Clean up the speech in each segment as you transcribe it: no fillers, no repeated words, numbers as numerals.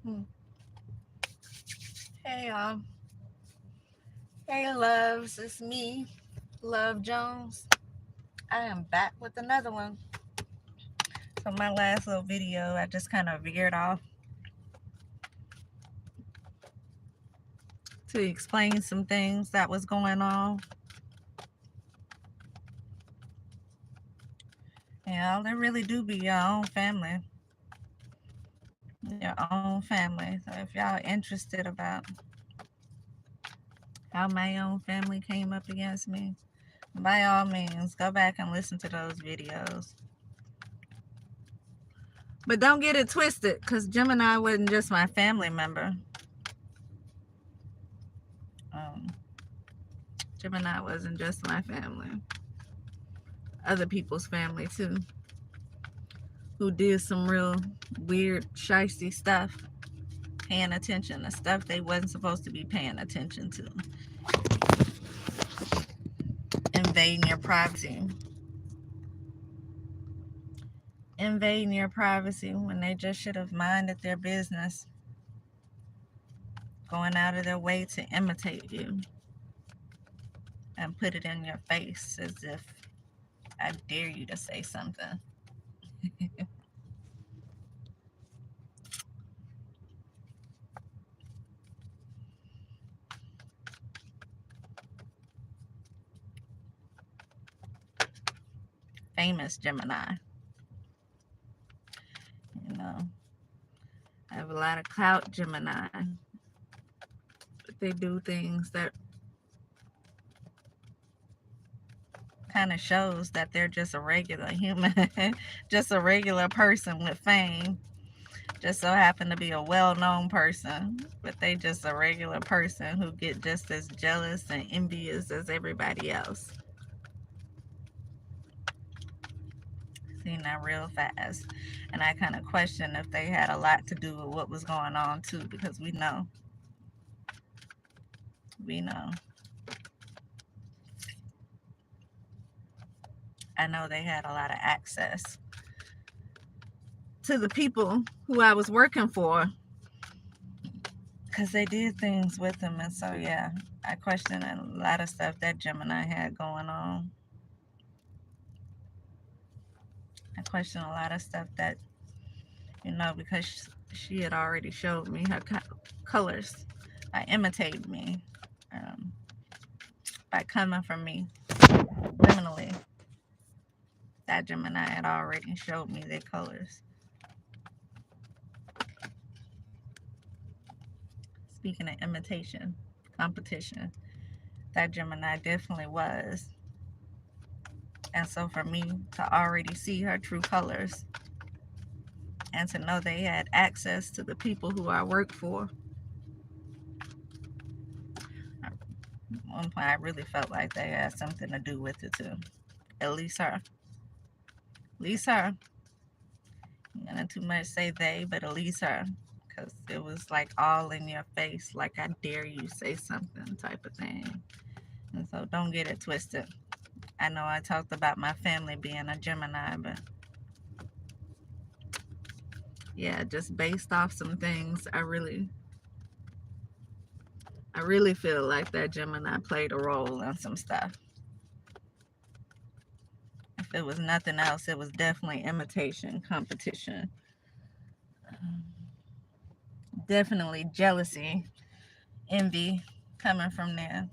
Hmm. Hey, hey, loves, it's me, Love Jones. I am back with another one. So my last little video, I just kind of veered off to explain some things that was going on. Yeah, they really do be your own family, your own family. So if y'all interested about how my own family came up against me, by all means, go back and listen to those videos. But don't get it twisted, because Gemini wasn't just my family member. Um, Gemini wasn't just my family. Other people's family, too, who did some real weird, shicey stuff, paying attention to stuff they wasn't supposed to be paying attention to. Invading your privacy. Invading your privacy when they just should have minded their business. Going out of their way to imitate you and put it in your face as if I dare you to say something. Famous Gemini. You know, I have a lot of clout Gemini, but they do things that kind of shows that they're just a regular human, just a regular person with fame. Just so happen to be a well-known person, but they just a regular person who get just as jealous and envious as everybody else. Seen that real fast, and I kind of question if they had a lot to do with what was going on too, because we know. I know they had a lot of access to the people who I was working for, because they did things with them, and so yeah, I question a lot of stuff that Gemini had going on. I question a lot of stuff that, because she had already showed me her colors by imitating me, um, by coming from me criminally. That Gemini had already showed me their colors. Speaking of imitation, competition, that Gemini definitely was. And so for me to already see her true colors and to know they had access to the people who I work for, at one point I really felt like they had something to do with it too. At least her. At least her. I'm gonna too much say they, but at least her. Because it was like all in your face, like I dare you say something type of thing. And so don't get it twisted. I know I talked about my family being a Gemini, but yeah, just based off some things, I really feel like that Gemini played a role in some stuff. If it was nothing else, it was definitely imitation, competition, definitely jealousy, envy coming from there.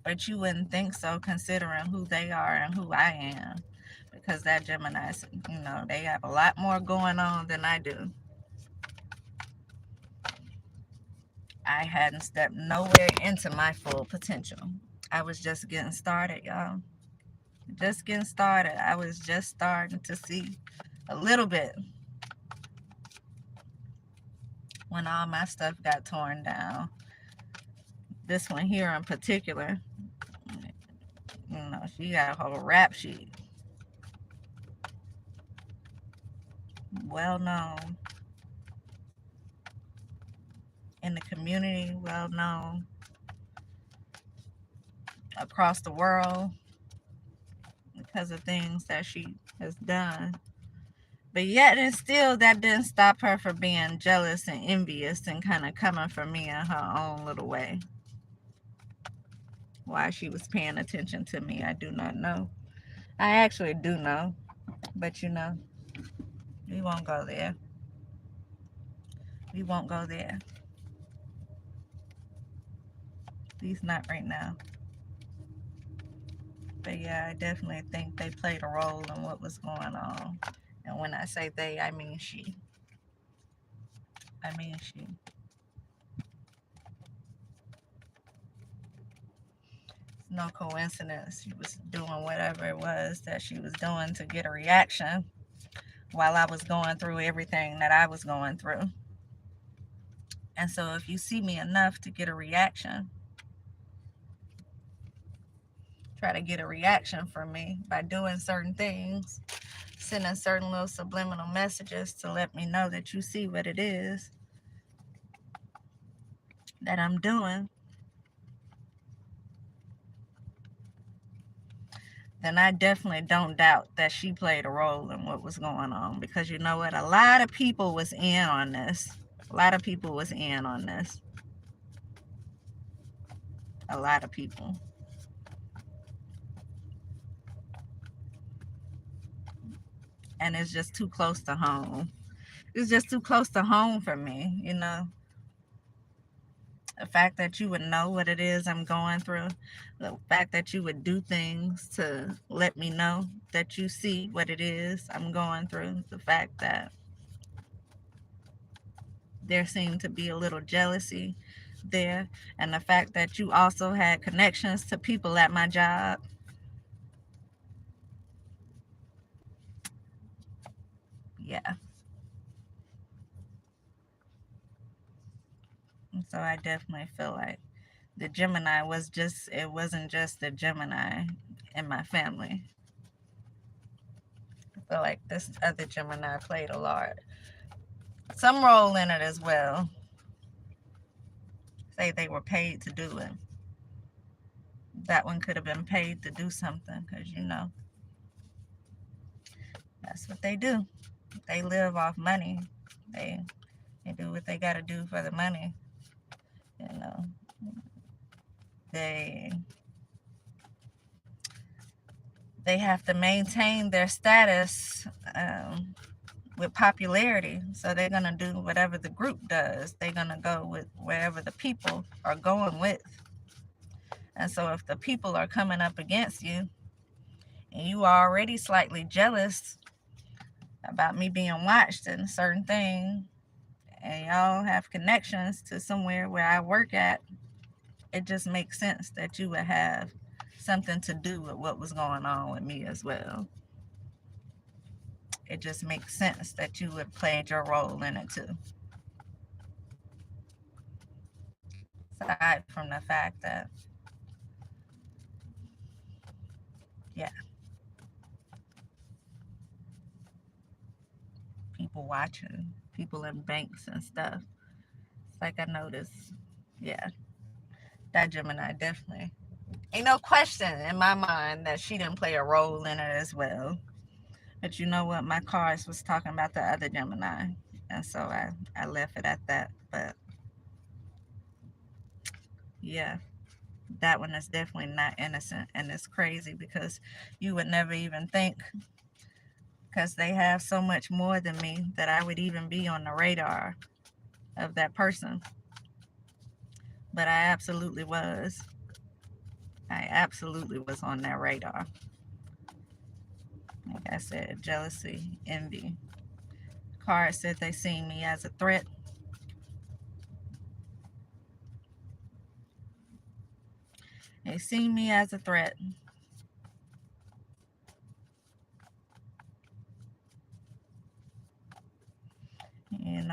But you wouldn't think so considering who they are and who I am. Because that Gemini, they have a lot more going on than I do. I hadn't stepped nowhere into my full potential. I was just getting started, y'all. Just getting started. I was just starting to see a little bit when all my stuff got torn down. This one here in particular, she got a whole rap sheet. Well known in the community, well known across the world because of things that she has done But yet and still, that didn't stop her from being jealous and envious and kind of coming for me in her own little way. Why she was paying attention to me, I do not know. I actually do know, but we won't go there. We won't go there. At least not right now. But yeah, I definitely think they played a role in what was going on. And when I say they, I mean she. I mean she. It's no coincidence. She was doing whatever it was that she was doing to get a reaction while I was going through everything that I was going through. And so if you see me enough to get a reaction, try to get a reaction from me by doing certain things, sending certain little subliminal messages to let me know that you see what it is that I'm doing, then I definitely don't doubt that she played a role in what was going on. Because you know what? A lot of people was in on this. A lot of people was in on this. A lot of people. And it's just too close to home. It's just too close to home for me, The fact that you would know what it is I'm going through, the fact that you would do things to let me know that you see what it is I'm going through, the fact that there seemed to be a little jealousy there, and the fact that you also had connections to people at my job. Yeah. And so I definitely feel like the Gemini it wasn't just the Gemini in my family. I feel like this other Gemini played a lot, some role in it as well. Say they were paid to do it. That one could have been paid to do something because, that's what they do. They live off money. They, they do what they got to do for the money. You know, they they have to maintain their status with popularity. So they're gonna do whatever the group does. They're gonna go with wherever the people are going with. And so if the people are coming up against you and you are already slightly jealous about me being watched in a certain thing, and y'all have connections to somewhere where I work at, it just makes sense that you would have something to do with what was going on with me as well. It just makes sense that you would played your role in it too. Aside from the fact that, yeah, people watching, people in banks and stuff. It's like I noticed, yeah, that Gemini definitely. Ain't no question in my mind that she didn't play a role in it as well. But you know what? My cards was talking about the other Gemini. And so I left it at that. But yeah, that one is definitely not innocent. And it's crazy because you would never even think, because they have so much more than me, that I would even be on the radar of that person. But I absolutely was. I absolutely was on that radar. Like I said, jealousy, envy. Card said they see me as a threat. They see me as a threat.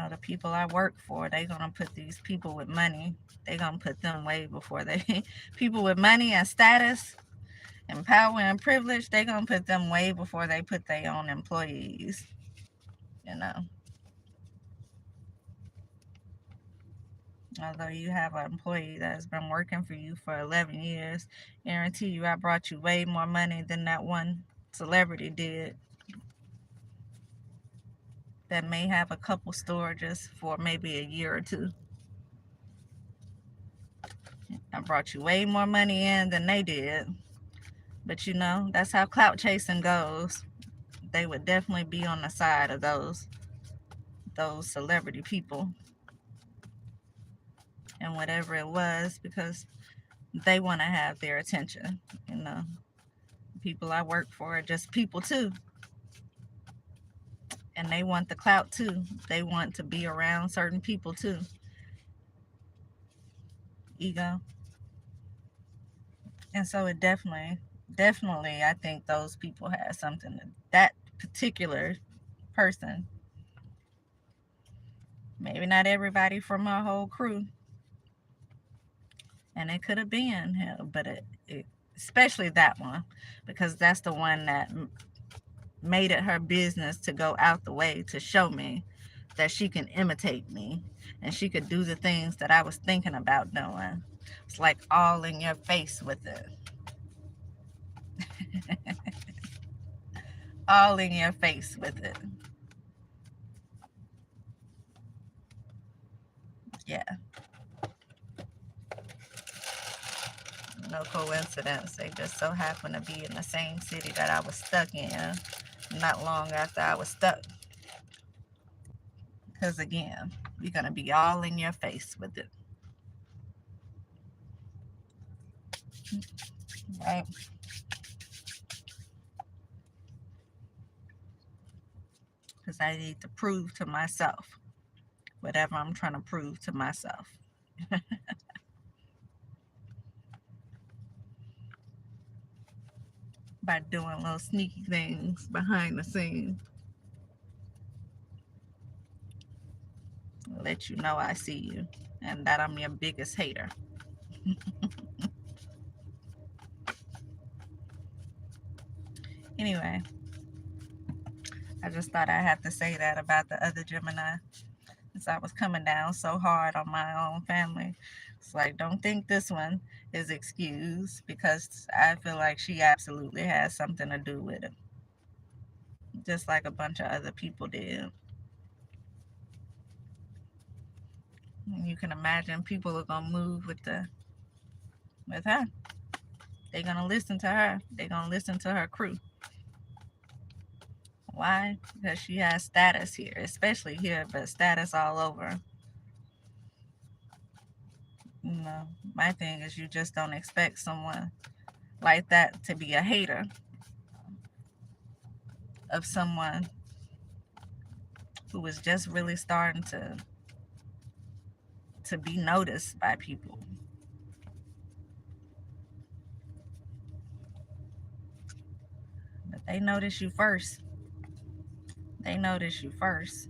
The people I work for, they gonna put these people with money. They gonna put them way before they people with money and status and power and privilege. They gonna put them way before they put their own employees. You know, although you have an employee that has been working for you for 11 years, guarantee you I brought you way more money than that one celebrity did. that may have a couple storages for maybe a year or two. I brought you way more money in than they did. But you know, that's how clout chasing goes. They would definitely be on the side of those celebrity people and whatever it was, because they want to have their attention. You know, people I work for are just people too, and they want the clout too. They want to be around certain people too. Ego. And so it definitely, I think those people had something. That particular person, maybe not everybody from our whole crew, and it could have been hell, but especially that one, because that's the one that made it her business to go out the way to show me that she can imitate me and she could do the things that I was thinking about doing. It's like all in your face with it. All in your face with it. Yeah. No coincidence. They just so happen to be in the same city that I was stuck in not long after I was stuck. Because again, you're going to be all in your face with it. Right? Because I need to prove to myself whatever I'm trying to prove to myself. By doing little sneaky things behind the scenes. Let you know I see you and that I'm your biggest hater. Anyway, I just thought I had to say that about the other Gemini. Since I was coming down so hard on my own family. It's like, don't think this one is excused, because I feel like she absolutely has something to do with it. Just like a bunch of other people did. You can imagine people are gonna move with her. They're gonna listen to her. They're gonna listen to her crew. Why? Because she has status here, especially here, but status all over. You know, my thing is you just don't expect someone like that to be a hater of someone who was just really starting to be noticed by people. But they notice you first. They notice you first.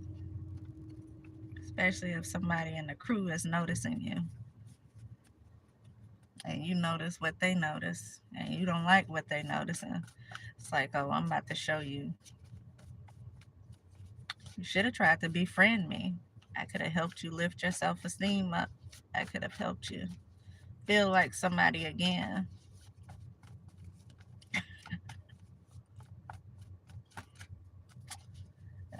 Especially if somebody in the crew is noticing you. And you notice what they notice. And you don't like what they noticing. It's like, oh, I'm about to show you. You should have tried to befriend me. I could have helped you lift your self-esteem up. I could have helped you feel like somebody again.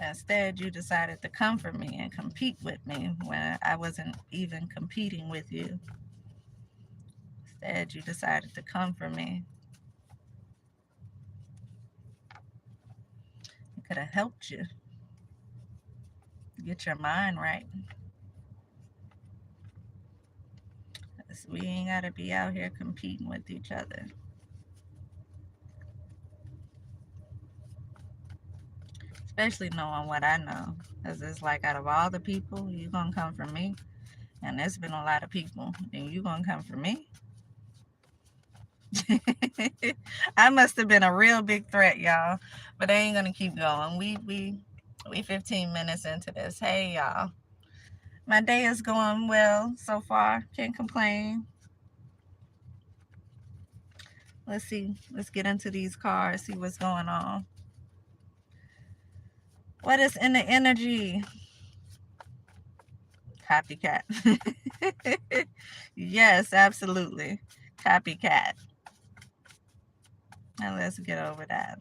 Instead, you decided to come for me and compete with me when I wasn't even competing with you. Instead, you decided to come for me. It could have helped you get your mind right. We ain't got to be out here competing with each other. Especially knowing what I know. Because it's like, out of all the people, you going to come for me? And there's been a lot of people. And you going to come for me? I must have been a real big threat, y'all. But I ain't going to keep going. We 15 minutes into this. Hey, y'all. My day is going well so far. Can't complain. Let's see. Let's get into these cards, see what's going on. What is in the energy? Copycat. Yes, absolutely. Copycat. Now let's get over that.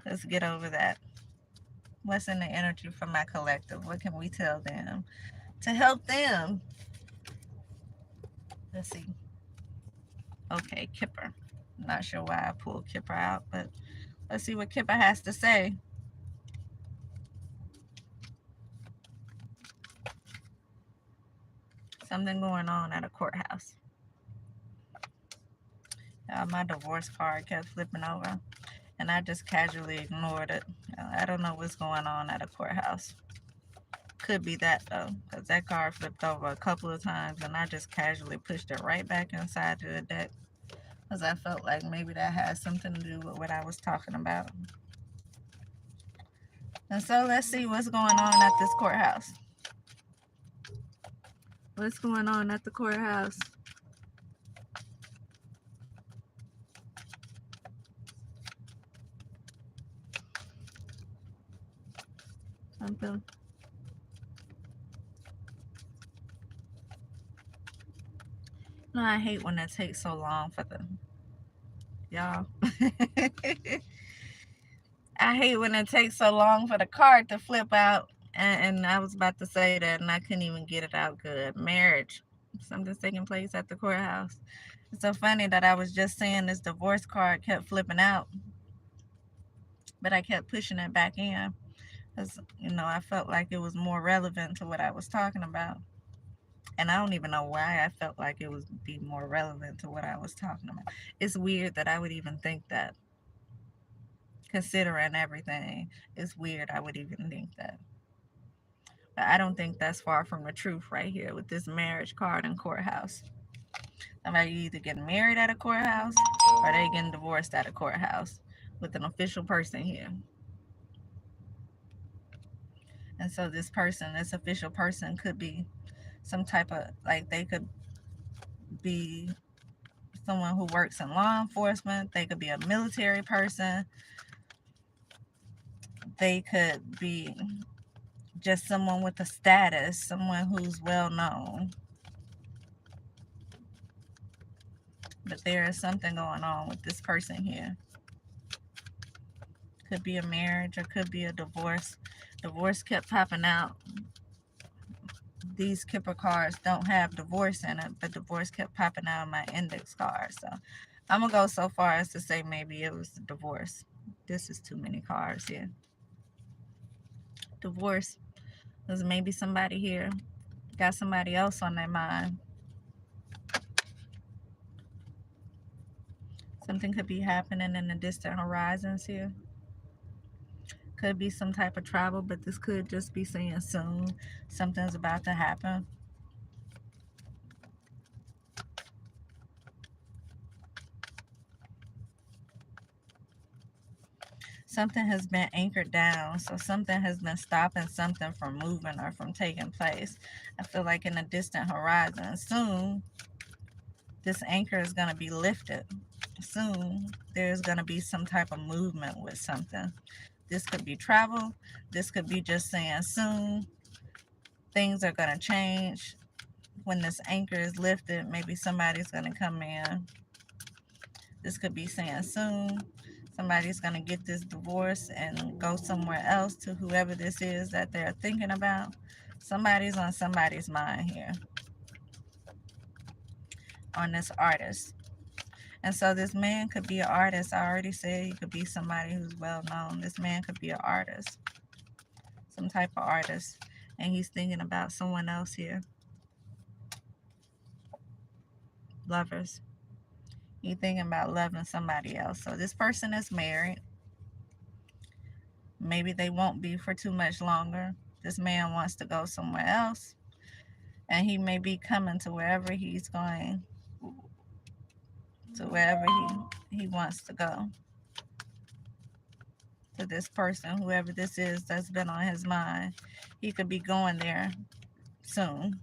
Let's get over that. What's in the energy for my collective? What can we tell them to help them? Let's see. Okay, Kipper. Not sure why I pulled Kipper out, but let's see what Kipper has to say. Something going on at a courthouse. My divorce card kept flipping over, and I just casually ignored it. I don't know what's going on at a courthouse. Could be that though, because that card flipped over a couple of times, and I just casually pushed it right back inside of the deck, because I felt like maybe that had something to do with what I was talking about. And so let's see what's going on at this courthouse. What's going on at the courthouse? Something. No, I hate when it takes so long for the y'all. I hate when it takes so long for the card to flip out. And I was about to say that, and I couldn't even get it out good. Marriage. Something's taking place at the courthouse. It's so funny that I was just saying this divorce card kept flipping out, but I kept pushing it back in because, I felt like it was more relevant to what I was talking about. And I don't even know why I felt like it would be more relevant to what I was talking about. It's weird that I would even think that. Considering everything, it's weird I would even think that. But I don't think that's far from the truth right here with this marriage card and courthouse. Somebody either getting married at a courthouse or they getting divorced at a courthouse with an official person here. And so this official person could be some type of, like, they could be someone who works in law enforcement. They could be a military person. They could be just someone with a status, someone who's well known. But there is something going on with this person here. Could be a marriage or could be a divorce. Divorce kept popping out. These Kipper cards don't have divorce in it, but divorce kept popping out of my index cards. So I'm going to go so far as to say maybe it was the divorce. This is too many cards here. Divorce. There's maybe somebody here got somebody else on their mind. Something could be happening in the distant horizons here. Could be some type of travel, but this could just be saying soon something's about to happen. Something has been anchored down, so something has been stopping something from moving or from taking place. I feel like in the distant horizon, soon this anchor is going to be lifted. Soon there's going to be some type of movement with something. This could be travel. This could be just saying soon things are going to change. When this anchor is lifted, maybe somebody's going to come in. This could be saying soon somebody's going to get this divorce and go somewhere else to whoever this is that they're thinking about. Somebody's on somebody's mind here, on this artist. And so this man could be an artist. I already said he could be somebody who's well known. This man could be an artist, some type of artist. And he's thinking about someone else here. Lovers. He's thinking about loving somebody else. So this person is married. Maybe they won't be for too much longer. This man wants to go somewhere else. And he may be coming to wherever he's going, to wherever he wants to go. To this person, whoever this is that's been on his mind, he could be going there soon.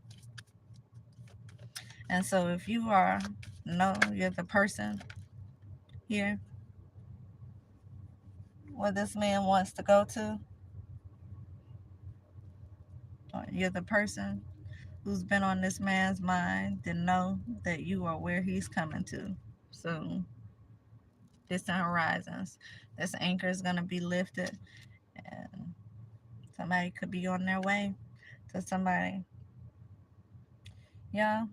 And so if you you're the person here where this man wants to go to, or you're the person who's been on this man's mind, then know that you are where he's coming to soon. Distant horizons. This anchor is going to be lifted, and Somebody could be on their way to somebody. Yeah.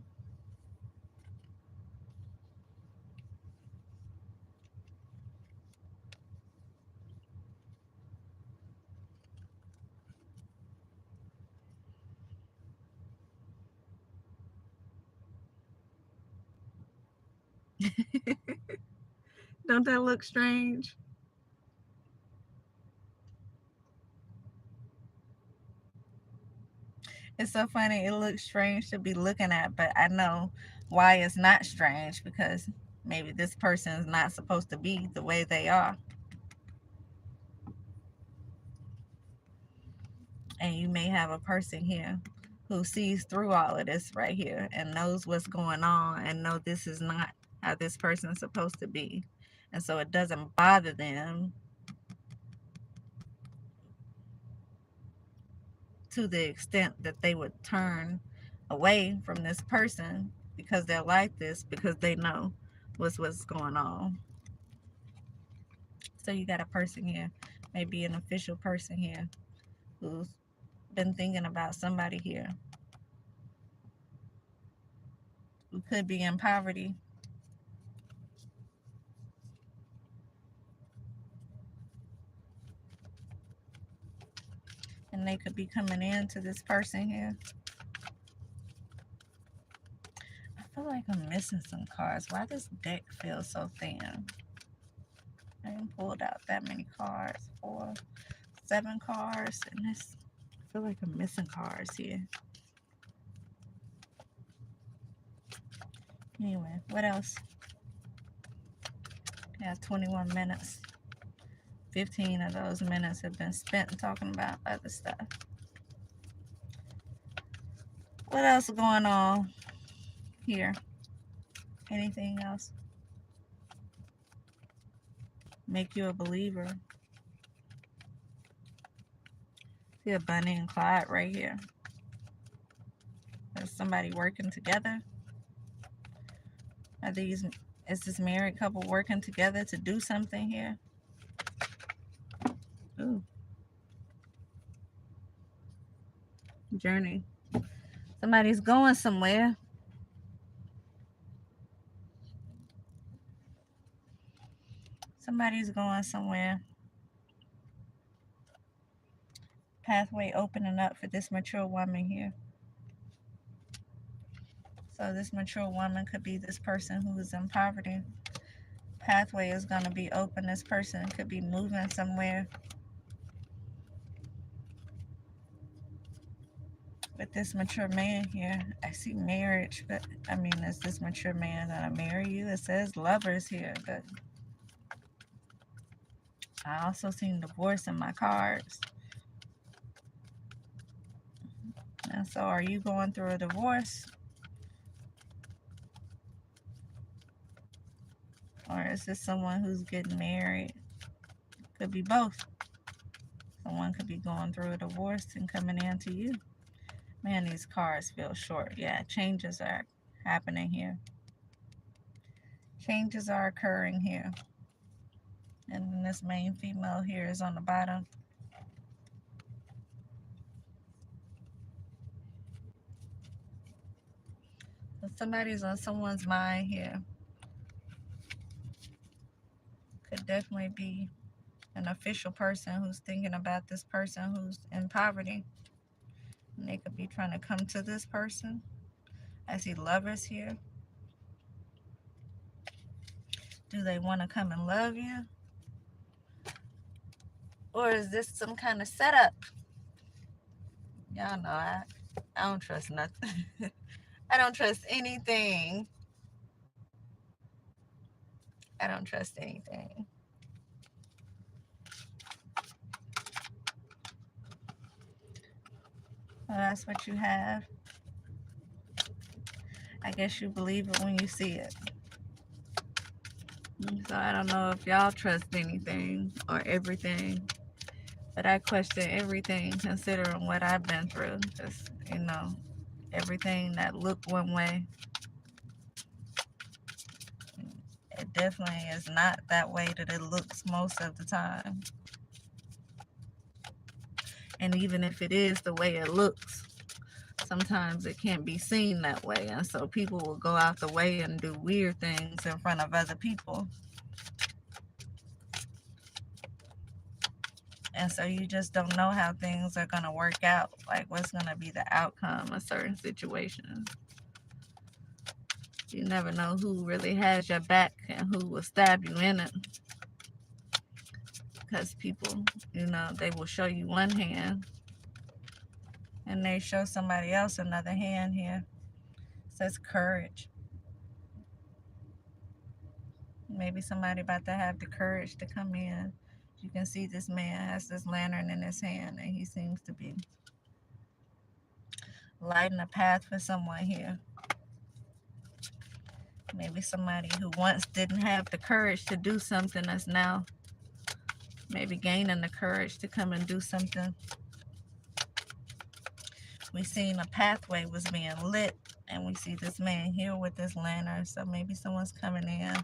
Don't that look strange? It's so funny. It looks strange to be looking at, but I know why it's not strange, because maybe this person is not supposed to be the way they are. And you may have a person here who sees through all of this right here and knows what's going on and know this is not how this person is supposed to be. And so it doesn't bother them to the extent that they would turn away from this person because they're like this, because they know what's going on. So you got a person here, maybe an official person here, who's been thinking about somebody here who could be in poverty, and they could be coming in to this person here. I feel like I'm missing some cards. Why this deck feels so thin? I haven't pulled out that many cards. 4, 7 cards, and this. I feel like I'm missing cards here. Anyway, what else? We have 21 minutes. 15 of those minutes have been spent talking about other stuff. What else is going on here? Anything else? Make you a believer? See a Bunny and Clyde right here. Is somebody working together? Is this married couple working together to do something here? Ooh. Journey. Somebody's going somewhere. Somebody's going somewhere. Pathway opening up for this mature woman here. So this mature woman could be this person who is in poverty. Pathway is going to be open. This person could be moving somewhere. With this mature man here, I see marriage, but I mean, is this mature man gonna marry you? It says lovers here, but I also seen divorce in my cards. And so are you going through a divorce? Or is this someone who's getting married? Could be both. Someone could be going through a divorce and coming in to you. Man, these cards feel short. Yeah, changes are happening here. Changes are occurring here. And then this main female here is on the bottom. So somebody's on someone's mind here. Could definitely be an official person who's thinking about this person who's in poverty. And they could be trying to come to this person. I see lovers here. Do they want to come and love you? Or is this some kind of setup? Y'all know I don't trust nothing. I don't trust anything. I don't trust anything. Well, that's what you have. I guess you believe it when you see it. So I don't know if y'all trust anything or everything, but I question everything considering what I've been through. Just, everything that looked one way, it definitely is not that way that it looks most of the time. And even if it is the way it looks, sometimes it can't be seen that way. And so people will go out the way and do weird things in front of other people. And so you just don't know how things are going to work out, like what's going to be the outcome of certain situations. You never know who really has your back and who will stab you in it. Because people, they will show you one hand and they show somebody else another hand here. It says courage. Maybe somebody about to have the courage to come in. You can see this man has this lantern in his hand and he seems to be lighting a path for someone here. Maybe somebody who once didn't have the courage to do something that's now maybe gaining the courage to come and do something. We seen a pathway was being lit and we see this man here with this lantern. So maybe someone's coming in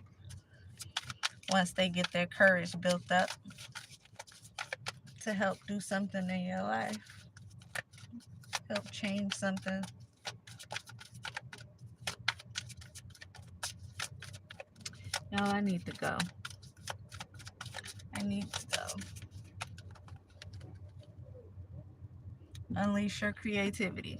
once they get their courage built up to help do something in your life, help change something. No, I need to go. I need to go. Unleash your creativity.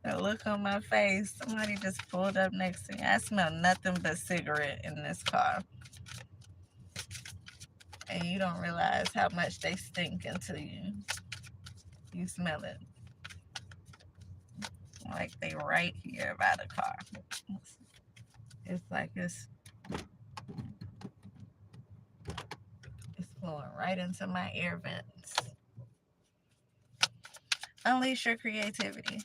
The look on my face. Somebody just pulled up next to me. I smell nothing but cigarette in this car. And you don't realize how much they stink until you smell it. Like they right here by the car. It's like it's blowing right into my air vents. Unleash your creativity.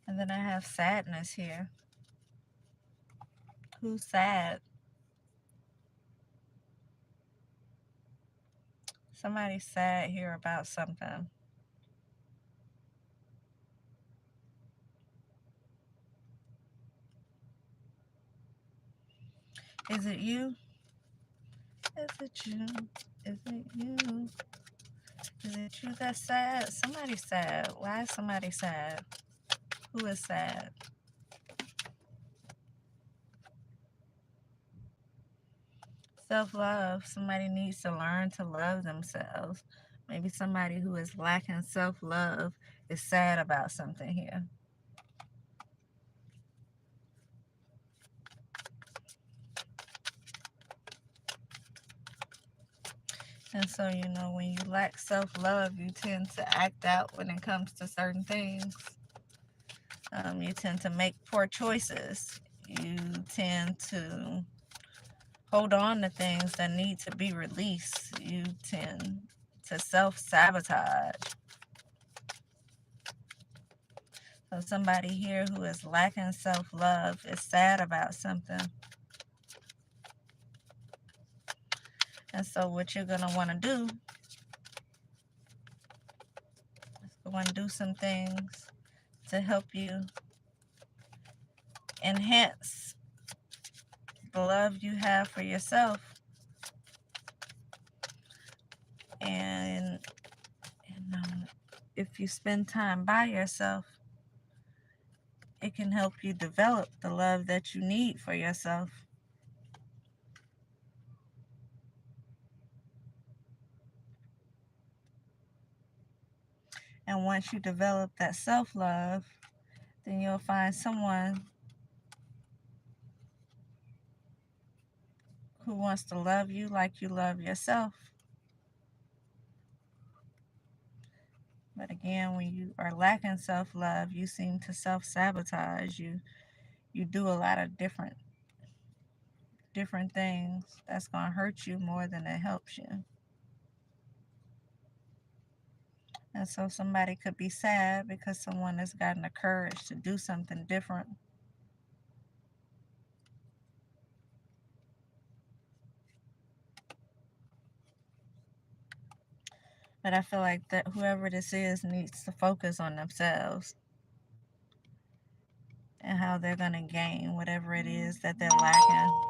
And then I have sadness here. Who's sad? Somebody's sad here about something. Is it you? Is it you? Is it you? Is it you that's sad? Somebody's sad. Why is somebody sad? Who is sad? Self-love. Somebody needs to learn to love themselves. Maybe somebody who is lacking self-love is sad about something here. And so, when you lack self-love, you tend to act out when it comes to certain things. You tend to make poor choices. You tend to hold on to things that need to be released. You tend to self-sabotage. So somebody here who is lacking self-love is sad about something. And so what you're going to want to do is go and do some things to help you enhance the love you have for yourself. And if you spend time by yourself, it can help you develop the love that you need for yourself. And once you develop that self-love, then you'll find someone who wants to love you like you love yourself. But again, when you are lacking self-love, you seem to self-sabotage. You do a lot of different different things that's going to hurt you more than it helps you. And so somebody could be sad because someone has gotten the courage to do something different. But I feel like that whoever this is needs to focus on themselves and how they're going to gain whatever it is that they're lacking.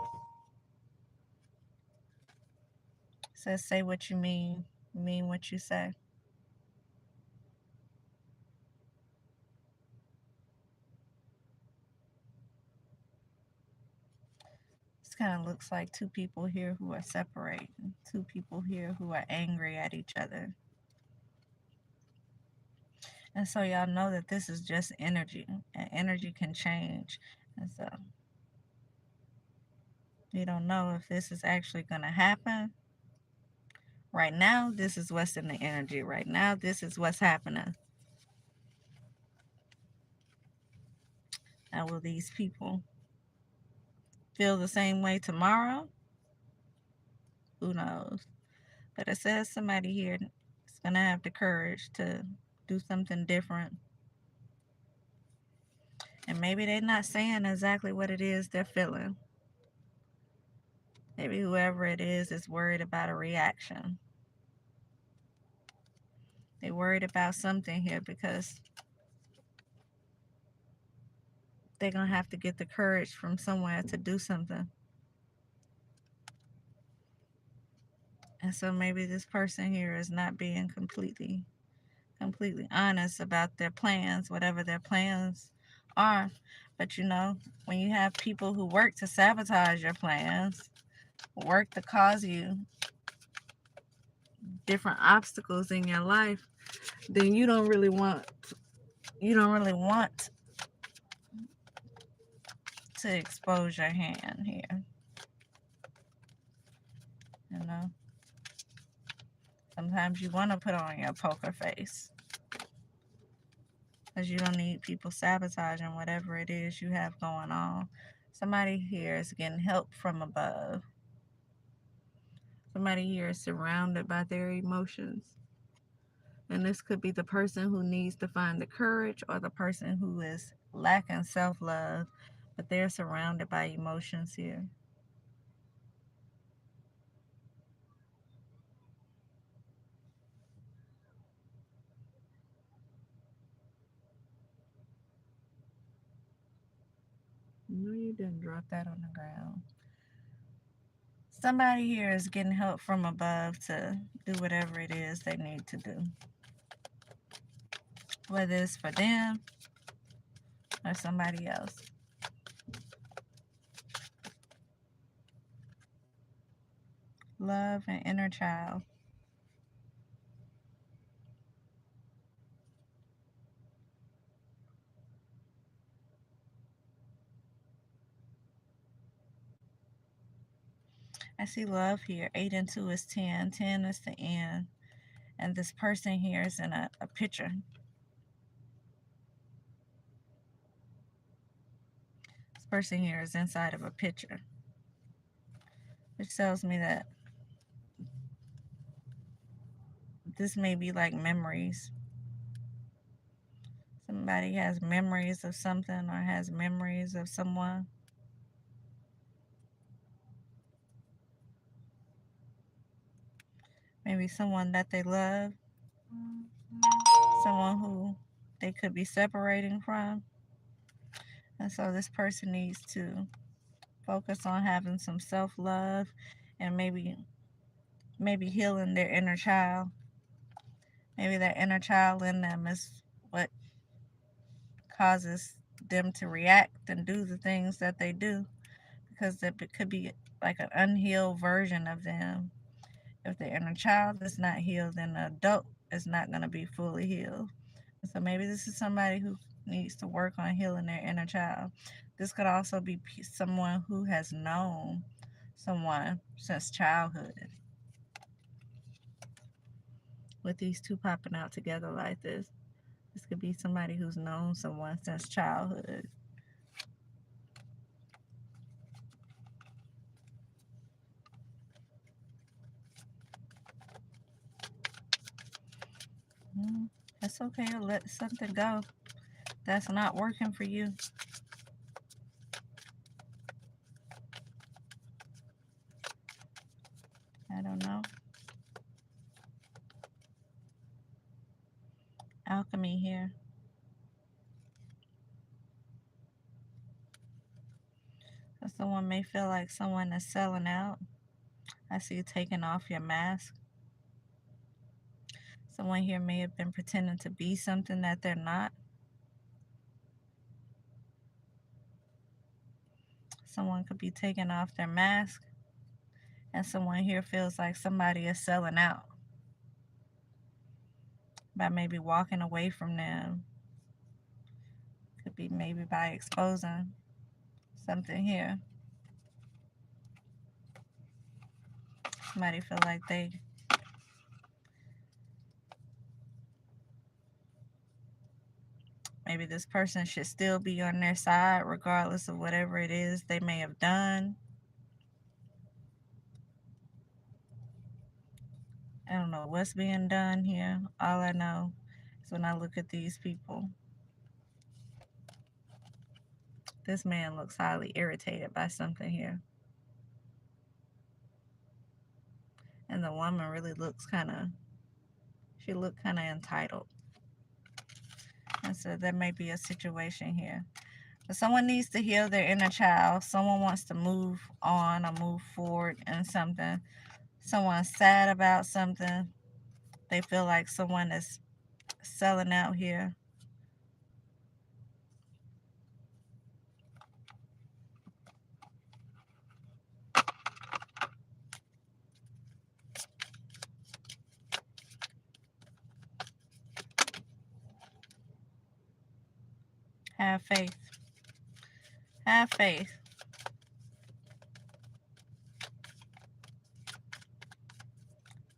So say what you mean what you say. This kind of looks like two people here who are separating, two people here who are angry at each other. And so y'all know that this is just energy, and energy can change. And so you don't know if this is actually going to happen. Right now, this is what's in the energy. Right now, this is what's happening. Now, will these people feel the same way tomorrow? Who knows? But it says somebody here is going to have the courage to do something different. And maybe they're not saying exactly what it is they're feeling. Maybe whoever it is worried about a reaction. They're worried about something here because they're going to have to get the courage from somewhere to do something. And so maybe this person here is not being completely honest about their plans, whatever their plans are. But you know, when you have people who work to sabotage your plans, work to cause you different obstacles in your life, then you don't really want to expose your hand here. You know, sometimes you want to put on your poker face because you don't need people sabotaging whatever it is you have going on. Somebody here is getting help from above. Somebody here is surrounded by their emotions. And this could be the person who needs to find the courage or the person who is lacking self-love, but they're surrounded by emotions here. No, you didn't drop that on the ground. Somebody here is getting help from above to do whatever it is they need to do. Whether it's for them or somebody else. Love and inner child. I see love here. 8 and 2 is 10. 10 is the end. And this person here is in a picture. This person here is inside of a picture. Which tells me that this may be like memories. Somebody has memories of something or has memories of someone. Maybe someone that they love. Someone who they could be separating from. And so this person needs to focus on having some self-love and maybe healing their inner child. Maybe that inner child in them is what causes them to react and do the things that they do, because it could be like an unhealed version of them. If the inner child is not healed, then the adult is not going to be fully healed. So maybe this is somebody who needs to work on healing their inner child. This could also be someone who has known someone since childhood. With these two popping out together like this could be somebody who's known someone since childhood. it's okay to let something go that's not working for you. I don't know. Alchemy here. So someone may feel like someone is selling out. I see you taking off your mask. Someone here may have been pretending to be something that they're not. Someone could be taking off their mask, and someone here feels like somebody is selling out by maybe walking away from them. Could be maybe by exposing something here. Somebody feel like maybe this person should still be on their side regardless of whatever it is they may have done. I don't know what's being done here. All I know is when I look at these people, this man looks highly irritated by something here. And the woman really looks she looked kind of entitled. And so there may be a situation here. But someone needs to heal their inner child. Someone wants to move on or move forward in something. Someone's sad about something. They feel like someone is selling out here. Have faith. Have faith.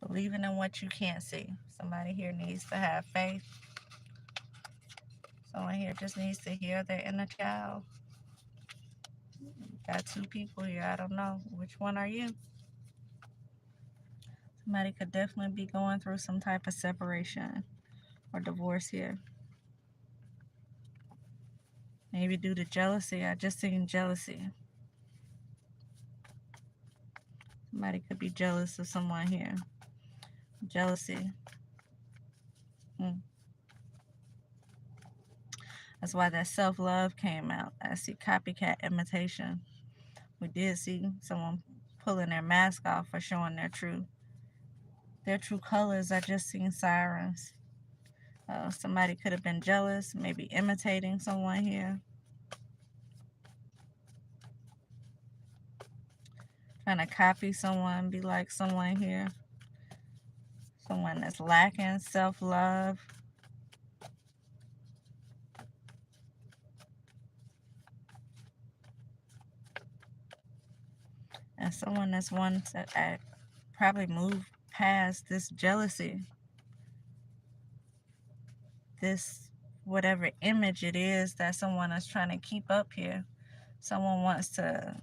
Believing in what you can't see. Somebody here needs to have faith. Someone here just needs to heal their inner child. Got two people here. I don't know. Which one are you? Somebody could definitely be going through some type of separation or divorce here. Maybe due to jealousy. I just seen jealousy. Somebody could be jealous of someone here. Jealousy. That's why that self-love came out. I see copycat imitation. We did see someone pulling their mask off or showing their true colors. I just seen sirens. Somebody could have been jealous, maybe imitating someone here. Trying to copy someone, be like someone here. Someone that's lacking self-love. And someone that's one to probably move past this jealousy. This whatever image it is that someone is trying to keep up here. Someone wants to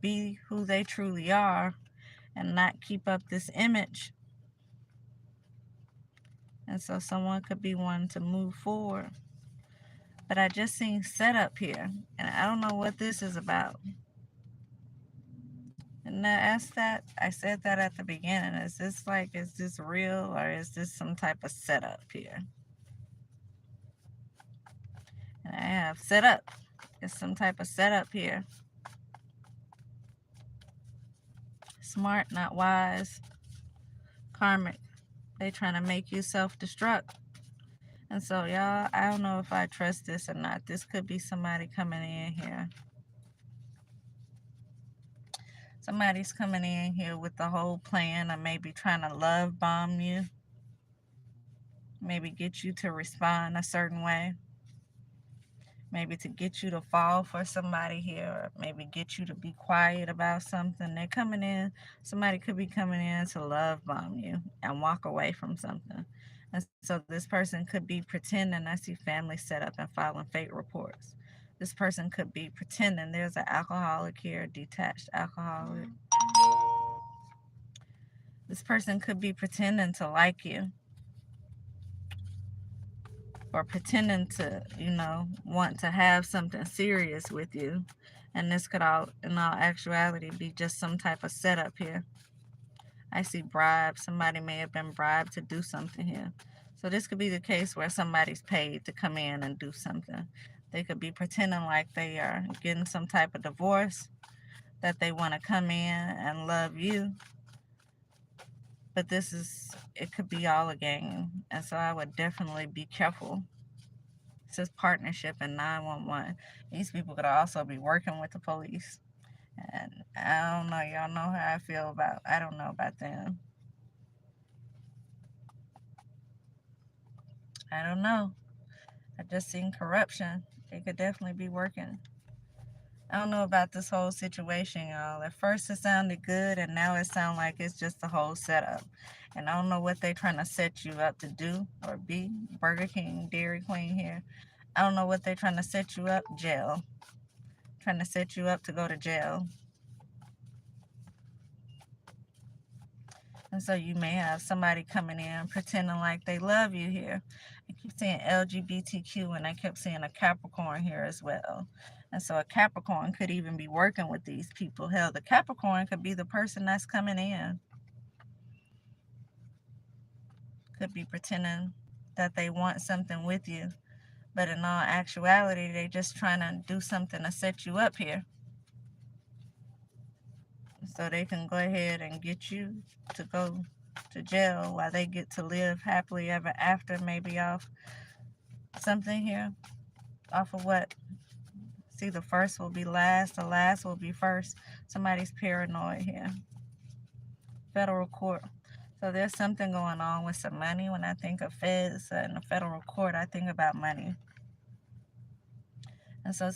be who they truly are and not keep up this image. And so someone could be wanting to move forward. But I just seen setup here, and I don't know what this is about. And I said that at the beginning. Is this real or is this some type of setup here? And I have setup. It's some type of setup here. Smart, not wise. Karmic. They trying to make you self-destruct. And so, y'all, I don't know if I trust this or not. This could be somebody coming in here. Somebody's coming in here with the whole plan of maybe trying to love bomb you. Maybe get you to respond a certain way. Maybe to get you to fall for somebody here, or maybe get you to be quiet about something. They're coming in. Somebody could be coming in to love bomb you and walk away from something. And so this person could be pretending. I see family set up and filing fake reports. This person could be pretending. There's an alcoholic here, detached alcoholic. This person could be pretending to like you. or pretending to, want to have something serious with you. And this could all, in all actuality, be just some type of setup here. I see bribe. Somebody may have been bribed to do something here. So this could be the case where somebody's paid to come in and do something. They could be pretending like they are getting some type of divorce, that they want to come in and love you. But it could be all a game. And so I would definitely be careful. It says partnership and 911. These people could also be working with the police. And I don't know, y'all know how I feel about, I don't know about them. I don't know. I just seen corruption. They could definitely be working. I don't know about this whole situation, y'all. At first it sounded good, and now it sounds like it's just a whole setup. And I don't know what they're trying to set you up to do or be. Burger King, Dairy Queen here. I don't know what they're trying to set you up. Jail. Trying to set you up to go to jail. And so you may have somebody coming in pretending like they love you here. I keep saying LGBTQ, and I kept seeing a Capricorn here as well. And so a Capricorn could even be working with these people. Hell, the Capricorn could be the person that's coming in. Could be pretending that they want something with you. But in all actuality, they're just trying to do something to set you up here. So they can go ahead and get you to go to jail while they get to live happily ever after, maybe off something here. Off of what? See, the first will be last, the last will be first. Somebody's paranoid here. Federal court. So there's something going on with some money. When I think of feds and the federal court, I think about money. And so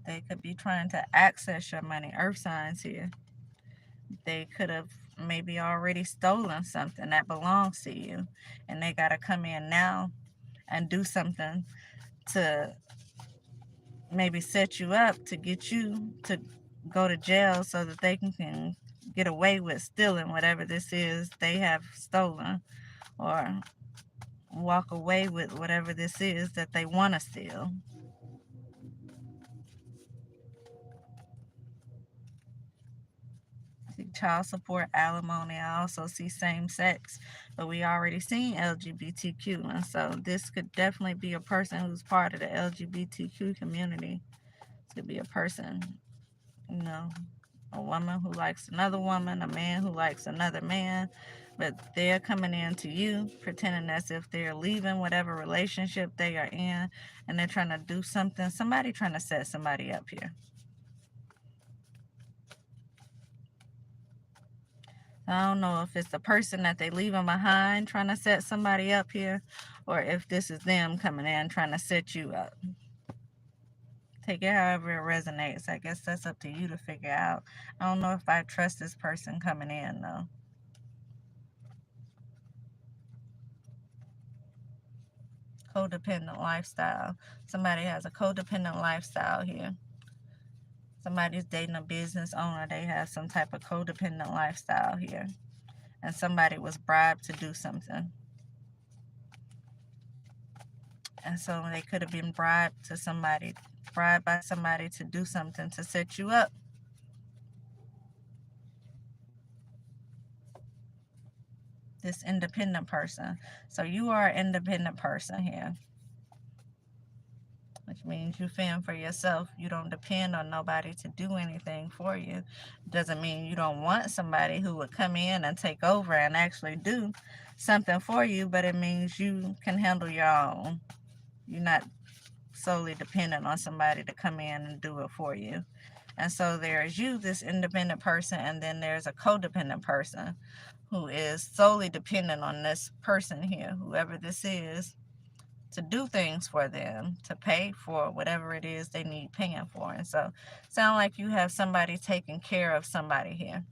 they could be trying to access your money. Earth signs here. They could have maybe already stolen something that belongs to you, and they got to come in now and do something to maybe set you up to get you to go to jail so that they can get away with stealing whatever this is they have stolen, or walk away with whatever this is that they want to steal. See child support, alimony. I also see same sex, but we already seen LGBTQ, and so this could definitely be a person who's part of the LGBTQ community. This could be a person, a woman who likes another woman, a man who likes another man, but they're coming in to you pretending as if they're leaving whatever relationship they are in, and they're trying to do something. Somebody trying to set somebody up here. I don't know if it's the person that they leaving behind trying to set somebody up here, or if this is them coming in trying to set you up. Take it however it resonates. I guess that's up to you to figure out. I don't know if I trust this person coming in, though. Codependent lifestyle. Somebody has a codependent lifestyle here. Somebody's dating a business owner. They have some type of codependent lifestyle here. And somebody was bribed to do something. And so they could have been bribed by somebody to do something to set you up. This independent person. So you are an independent person here, which means you fend for yourself. You don't depend on nobody to do anything for you. Doesn't mean you don't want somebody who would come in and take over and actually do something for you, but it means you can handle your own. You're not solely dependent on somebody to come in and do it for you. And so there's you, this independent person, and then there's a codependent person who is solely dependent on this person here, whoever this is, to do things for them, to pay for whatever it is they need paying for. And so sound like you have somebody taking care of somebody here.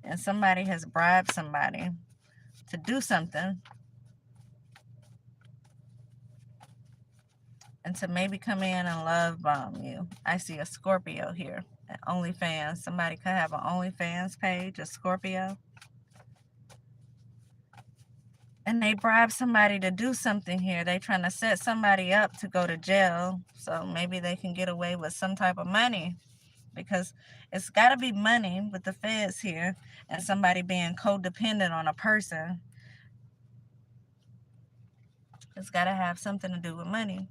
And somebody has bribed somebody to do something, and to maybe come in and love bomb you. I see a Scorpio here. An OnlyFans. Somebody could have an OnlyFans page, a Scorpio. And they bribe somebody to do something here. They trying to set somebody up to go to jail. So maybe they can get away with some type of money, because it's got to be money with the feds here and somebody being codependent on a person. It's got to have something to do with money.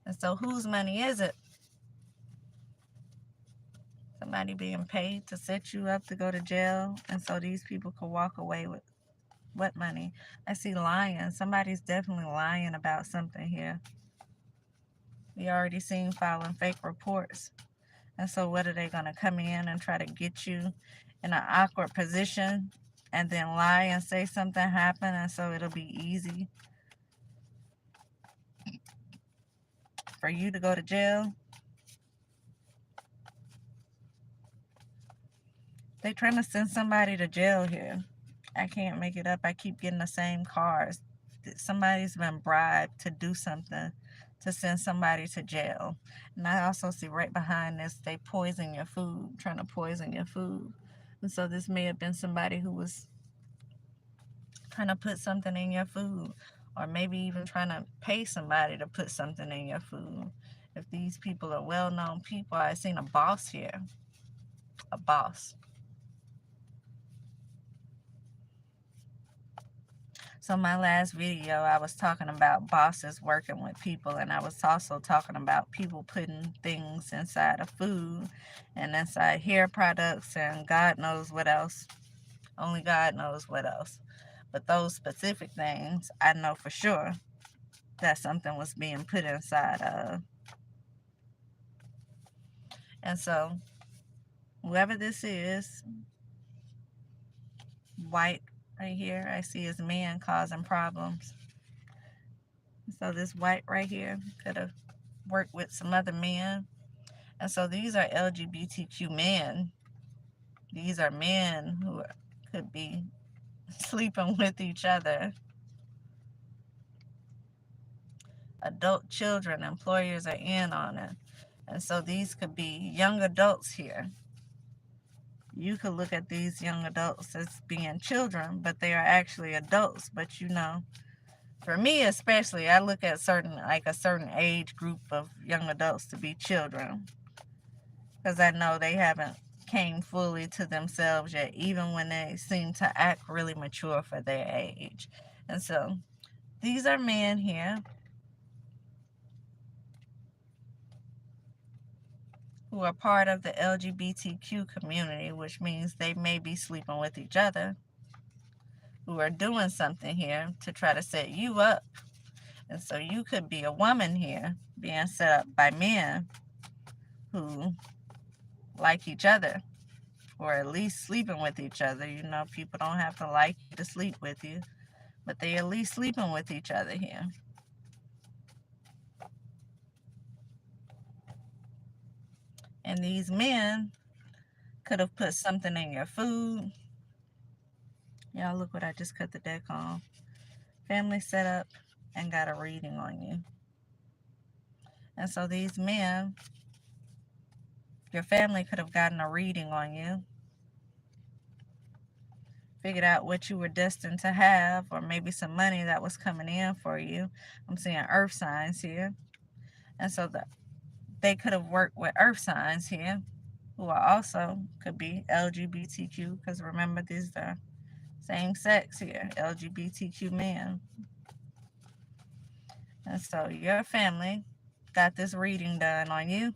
And so whose money is it? Somebody being paid to set you up to go to jail, and so these people could walk away with what money? I see lying. Somebody's definitely lying about something here. We already seen filing fake reports. And so what are they going to come in and try to get you in an awkward position and then lie and say something happened, and so it'll be easy for you to go to jail? They trying to send somebody to jail here. I can't make it up. I keep getting the same cards. Somebody's been bribed to do something to send somebody to jail. And I also see right behind this, they poison your food, trying to poison your food. And so this may have been somebody who was trying to put something in your food, or maybe even trying to pay somebody to put something in your food. If these people are well-known people, I seen a boss here, a boss. So my last video, I was talking about bosses working with people, and I was also talking about people putting things inside of food and inside hair products and God knows what else. Only God knows what else. But those specific things, I know for sure that something was being put inside of. And so whoever this is, white right here, I see is men causing problems. So this white right here could have worked with some other men. And so these are LGBTQ men. These are men who could be sleeping with each other. Adult children, employers are in on it. And so these could be young adults here. You could look at these young adults as being children, but they are actually adults. But you know, for me especially, I look at a certain age group of young adults to be children, because I know they haven't came fully to themselves yet, even when they seem to act really mature for their age. And so these are men here who are part of the LGBTQ community, which means they may be sleeping with each other, who are doing something here to try to set you up. And so you could be a woman here being set up by men who like each other, or at least sleeping with each other. You know, people don't have to like you to sleep with you, but they at least sleeping with each other here. And these men could have put something in your food. Y'all, look what I just cut the deck on. Family set up and got a reading on you. And so these men, your family could have gotten a reading on you, figured out what you were destined to have, or maybe some money that was coming in for you. I'm seeing earth signs here. And so they could have worked with earth signs here, who are also could be LGBTQ, because remember, these are same sex here, LGBTQ men. And so your family got this reading done on you.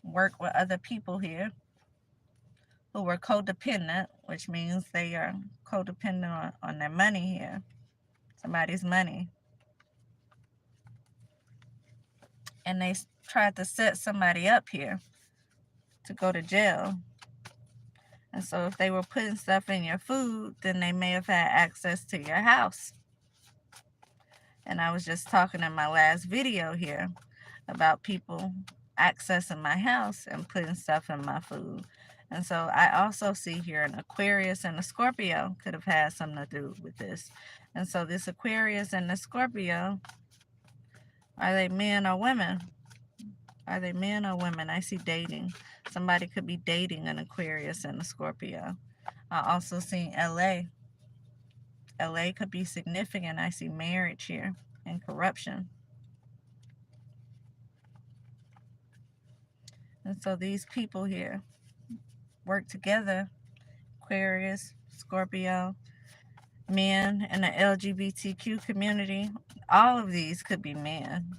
Work with other people here who were codependent, which means they are codependent on their money here, somebody's money. And they tried to set somebody up here to go to jail. And so if they were putting stuff in your food, then they may have had access to your house. And I was just talking in my last video here about people accessing my house and putting stuff in my food. And so I also see here an Aquarius and a Scorpio could have had something to do with this. And so this Aquarius and the Scorpio, are they men or women? Are they men or women? I see dating. Somebody could be dating an Aquarius and a Scorpio. I also see LA. LA could be significant. I see marriage here and corruption. And so these people here work together. Aquarius, Scorpio, men in the LGBTQ community. All of these could be men.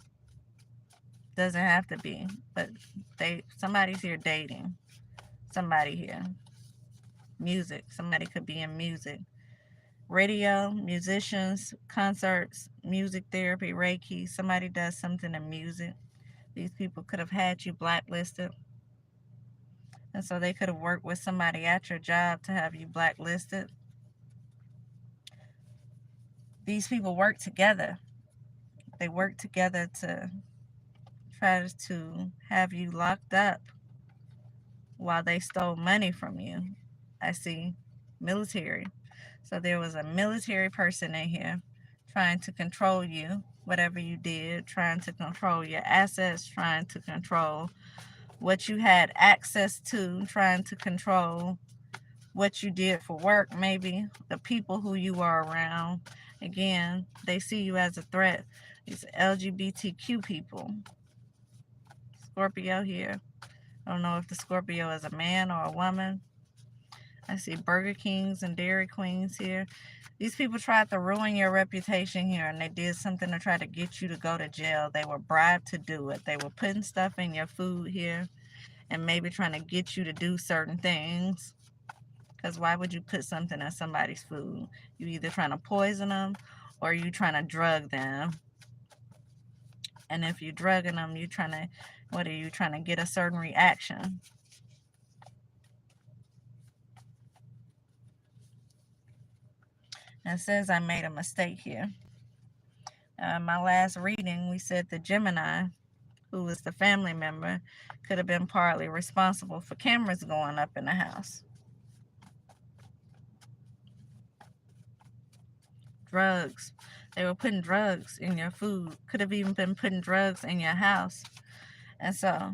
Doesn't have to be, but somebody's here dating. Somebody here. Music. Somebody could be in music. Radio, musicians, concerts, music therapy, Reiki. Somebody does something in music. These people could have had you blacklisted. And so they could have worked with somebody at your job to have you blacklisted. These people work together. They work together to try to have you locked up while they stole money from you. I see military. So there was a military person in here trying to control you, whatever you did, trying to control your assets, trying to control what you had access to, trying to control what you did for work, maybe the people who you are around. Again, they see you as a threat. These LGBTQ people. Scorpio here. I don't know if the Scorpio is a man or a woman. I see Burger Kings and Dairy Queens here. These people tried to ruin your reputation here, and they did something to try to get you to go to jail. They were bribed to do it. They were putting stuff in your food here and maybe trying to get you to do certain things. Because why would you put something in somebody's food? You either trying to poison them or you trying to drug them. And if you're drugging them, what are you trying to get a certain reaction? And it says I made a mistake here. My last reading, we said the Gemini, who was the family member, could have been partly responsible for cameras going up in the house. Drugs. They were putting drugs in your food. Could have even been putting drugs in your house. And so,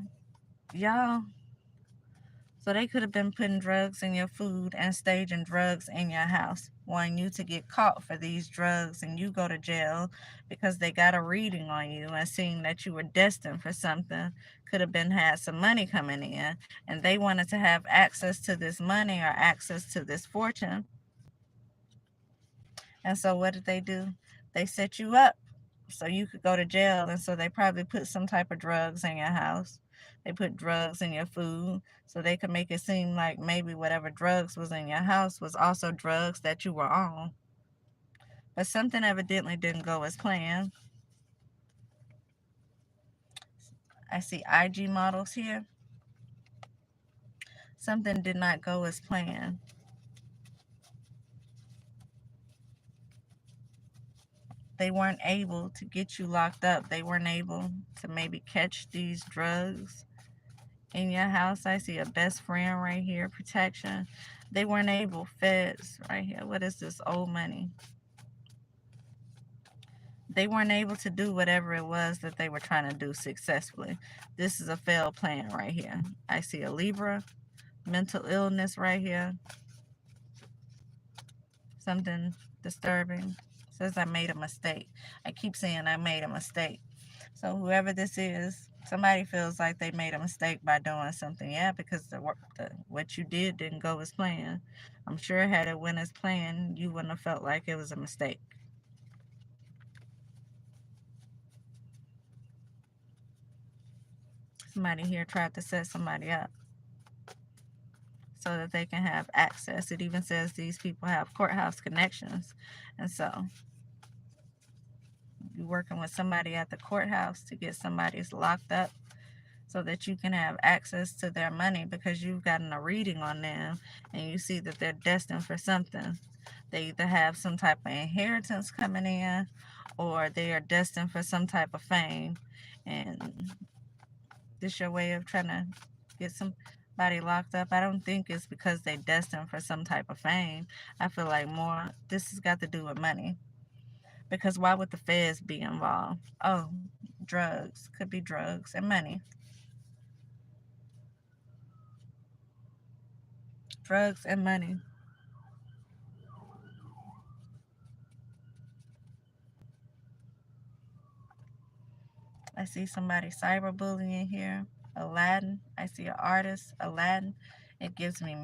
they could have been putting drugs in your food and staging drugs in your house, wanting you to get caught for these drugs and you go to jail because they got a reading on you and seeing that you were destined for something. Could have been had some money coming in and they wanted to have access to this money or access to this fortune. And so what did they do? They set you up so you could go to jail. And so they probably put some type of drugs in your house. They put drugs in your food so they could make it seem like maybe whatever drugs was in your house was also drugs that you were on. But something evidently didn't go as planned. I see IG models here. Something did not go as planned. They weren't able to get you locked up. They weren't able to maybe catch these drugs in your house. I see a best friend right here, protection. They weren't able, feds right here. What is this? Old money. They weren't able to do whatever it was that they were trying to do successfully. This is a failed plan right here. I see a Libra, mental illness right here. Something disturbing. Says I made a mistake. I keep saying I made a mistake. So whoever this is, somebody feels like they made a mistake by doing something. Yeah, because what you did didn't go as planned. I'm sure had it went as planned, you wouldn't have felt like it was a mistake. Somebody here tried to set somebody up so that they can have access. It even says these people have courthouse connections. And so you're working with somebody at the courthouse to get somebody's locked up so that you can have access to their money because you've gotten a reading on them and you see that they're destined for something. They either have some type of inheritance coming in or they are destined for some type of fame. And this your way of trying to get somebody locked up. I don't think it's because they're destined for some type of fame. I feel like more this has got to do with money. Because why would the feds be involved? Oh, drugs. Could be drugs and money. Drugs and money. I see somebody cyberbullying here. Aladdin. I see an artist, Aladdin. It gives me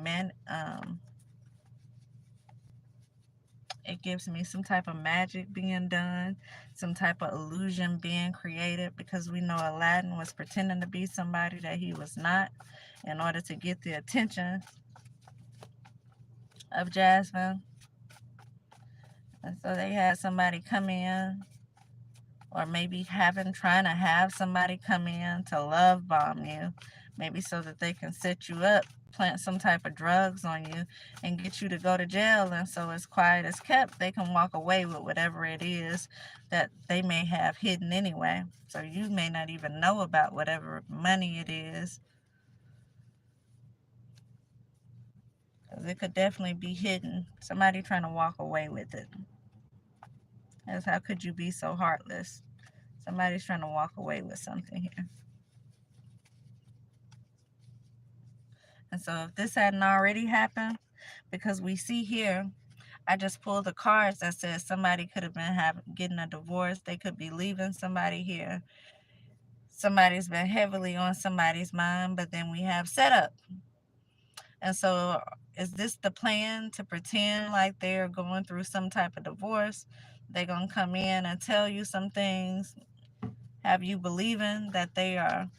it gives me some type of magic being done, some type of illusion being created, because we know Aladdin was pretending to be somebody that he was not in order to get the attention of Jasmine. And so they had somebody come in, or maybe trying to have somebody come in to love bomb you, maybe so that they can set you up, plant some type of drugs on you, and get you to go to jail. And so as quiet as kept, they can walk away with whatever it is that they may have hidden anyway. So you may not even know about whatever money it is, because it could definitely be hidden. Somebody trying to walk away with it. That's how could you be so heartless? Somebody's trying to walk away with something here. And so if this hadn't already happened, because we see here, I just pulled the cards that says somebody could have been getting a divorce. They could be leaving somebody here. Somebody's been heavily on somebody's mind, but then we have setup. And so is this the plan, to pretend like they're going through some type of divorce? They're going to come in and tell you some things, have you believing that they are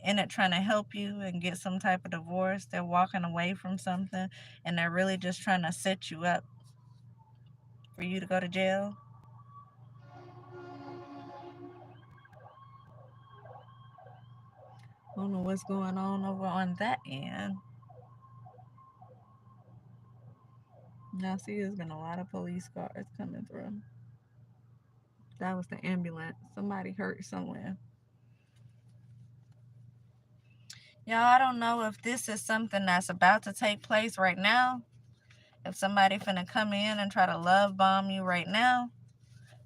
in it trying to help you and get some type of divorce. They're walking away from something, and they're really just trying to set you up for you to go to jail. I don't know what's going on over on that end. Now see, there's been a lot of police cars coming through. That was the ambulance. Somebody hurt somewhere. Y'all, I don't know if this is something that's about to take place right now. If somebody finna come in and try to love bomb you right now.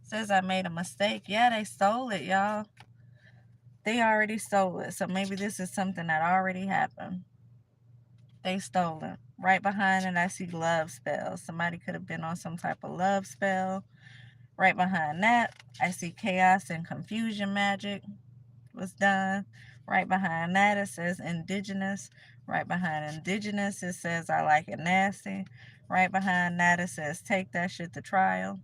Says I made a mistake. Yeah, they stole it, y'all. They already stole it. So maybe this is something that already happened. They stole it. Right behind it, I see love spells. Somebody could have been on some type of love spell. Right behind that, I see chaos and confusion magic was done. Right behind that, it says indigenous. Right behind indigenous, it says I like it nasty. Right behind that, it says take that shit to trial.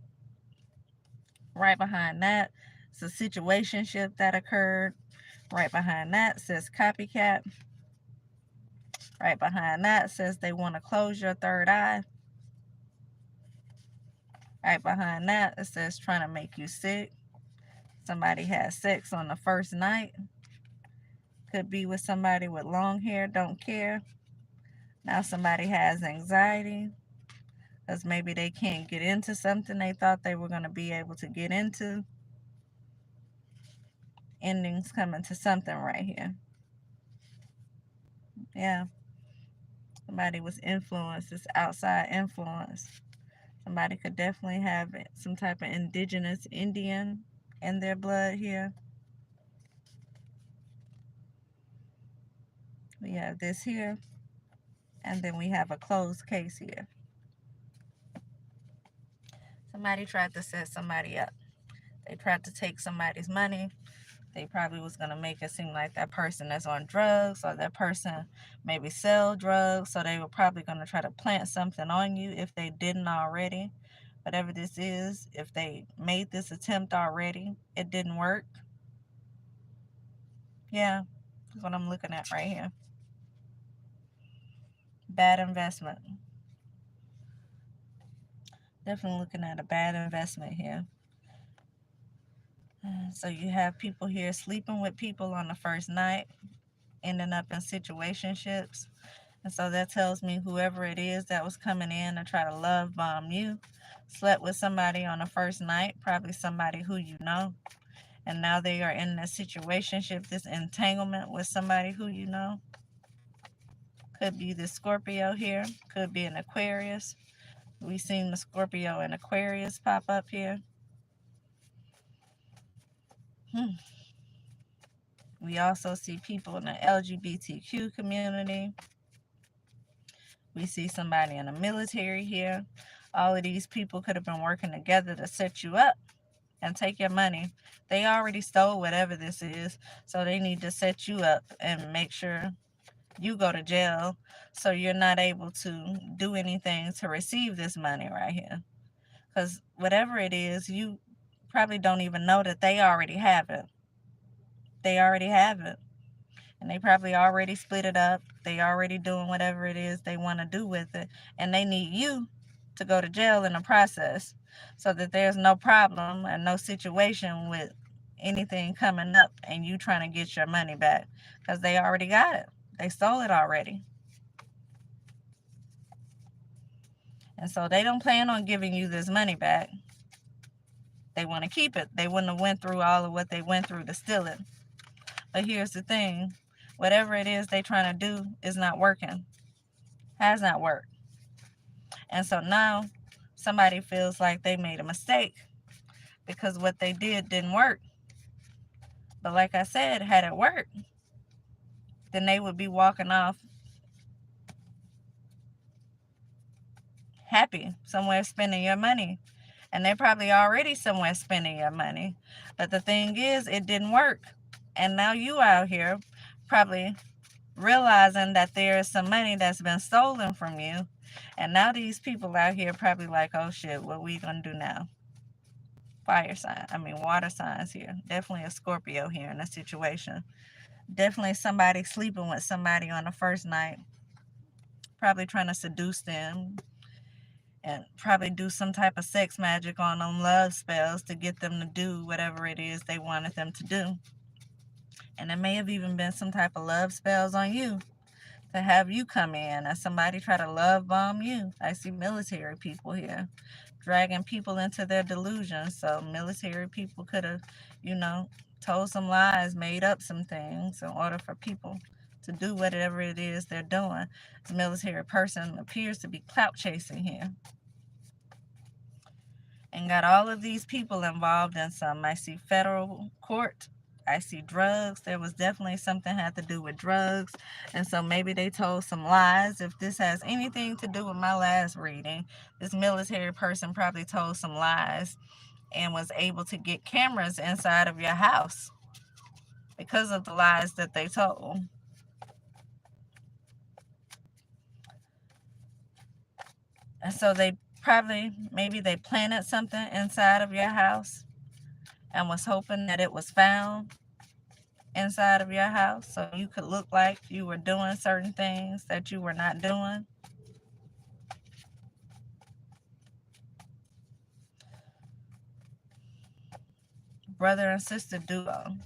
Right behind that, it's a situationship that occurred. Right behind that says copycat. Right behind that says they want to close your third eye. Right behind that it says trying to make you sick. Somebody had sex on the first night. Could be with somebody with long hair, don't care. Now somebody has anxiety because maybe they can't get into something they thought they were going to be able to get into. Endings coming to something right here. Yeah. Somebody was influenced, this outside influence. Somebody could definitely have some type of indigenous Indian in their blood here. We have this here, and then we have a closed case here. Somebody tried to set somebody up. They tried to take somebody's money. They probably was going to make it seem like that person is on drugs, or that person maybe sell drugs. So they were probably going to try to plant something on you if they didn't already. Whatever this is, if they made this attempt already, it didn't work. Yeah, that's what I'm looking at right here. Bad investment. Definitely looking at a bad investment here. So you have people here sleeping with people on the first night, ending up in situationships. And so that tells me whoever it is that was coming in to try to love bomb you slept with somebody on the first night, probably somebody who you know. And now they are in this situationship, this entanglement with somebody who you know. Could be the Scorpio here, could be an Aquarius. We've seen the Scorpio and Aquarius pop up here. We also see people in the LGBTQ community. We see somebody in the military here. All of these people could have been working together to set you up. and take your money. They already stole whatever this is, so they need to set you up and make sure you go to jail so you're not able to do anything to receive this money right here. Because whatever it is, you probably don't even know that they already have it. They already have it. And they probably already split it up. They already doing whatever it is they want to do with it. And they need you to go to jail in the process so that there's no problem and no situation with anything coming up and you trying to get your money back because they already got it. They stole it already. And so they don't plan on giving you this money back. They want to keep it. They wouldn't have went through all of what they went through to steal it. But here's the thing. Whatever it is they trying to do is not working. Has not worked. And so now somebody feels like they made a mistake because what they didn't work. But like I said, had it worked, then they would be walking off happy somewhere spending your money. And they're probably already somewhere spending your money. But the thing is, it didn't work. And now you out here probably realizing that there is some money that's been stolen from you. And now these people out here probably like, oh shit, what we gonna do now? Water signs here. Definitely a Scorpio here in this situation. Definitely somebody sleeping with somebody on the first night. Probably trying to seduce them and probably do some type of sex magic on them, love spells to get them to do whatever it is they wanted them to do. And it may have even been some type of love spells on you to have you come in and somebody try to love bomb you. I see military people here dragging people into their delusions. So military people could have, told some lies, made up some things in order for people to do whatever it is they're doing. This military person appears to be clout chasing here. And got all of these people involved in some. I see federal court. I see drugs. There was definitely something had to do with drugs. And so maybe they told some lies. If this has anything to do with my last reading, this military person probably told some lies and was able to get cameras inside of your house because of the lies that they told. And so maybe they planted something inside of your house and was hoping that it was found inside of your house so you could look like you were doing certain things that you were not doing. Brother and sister duo.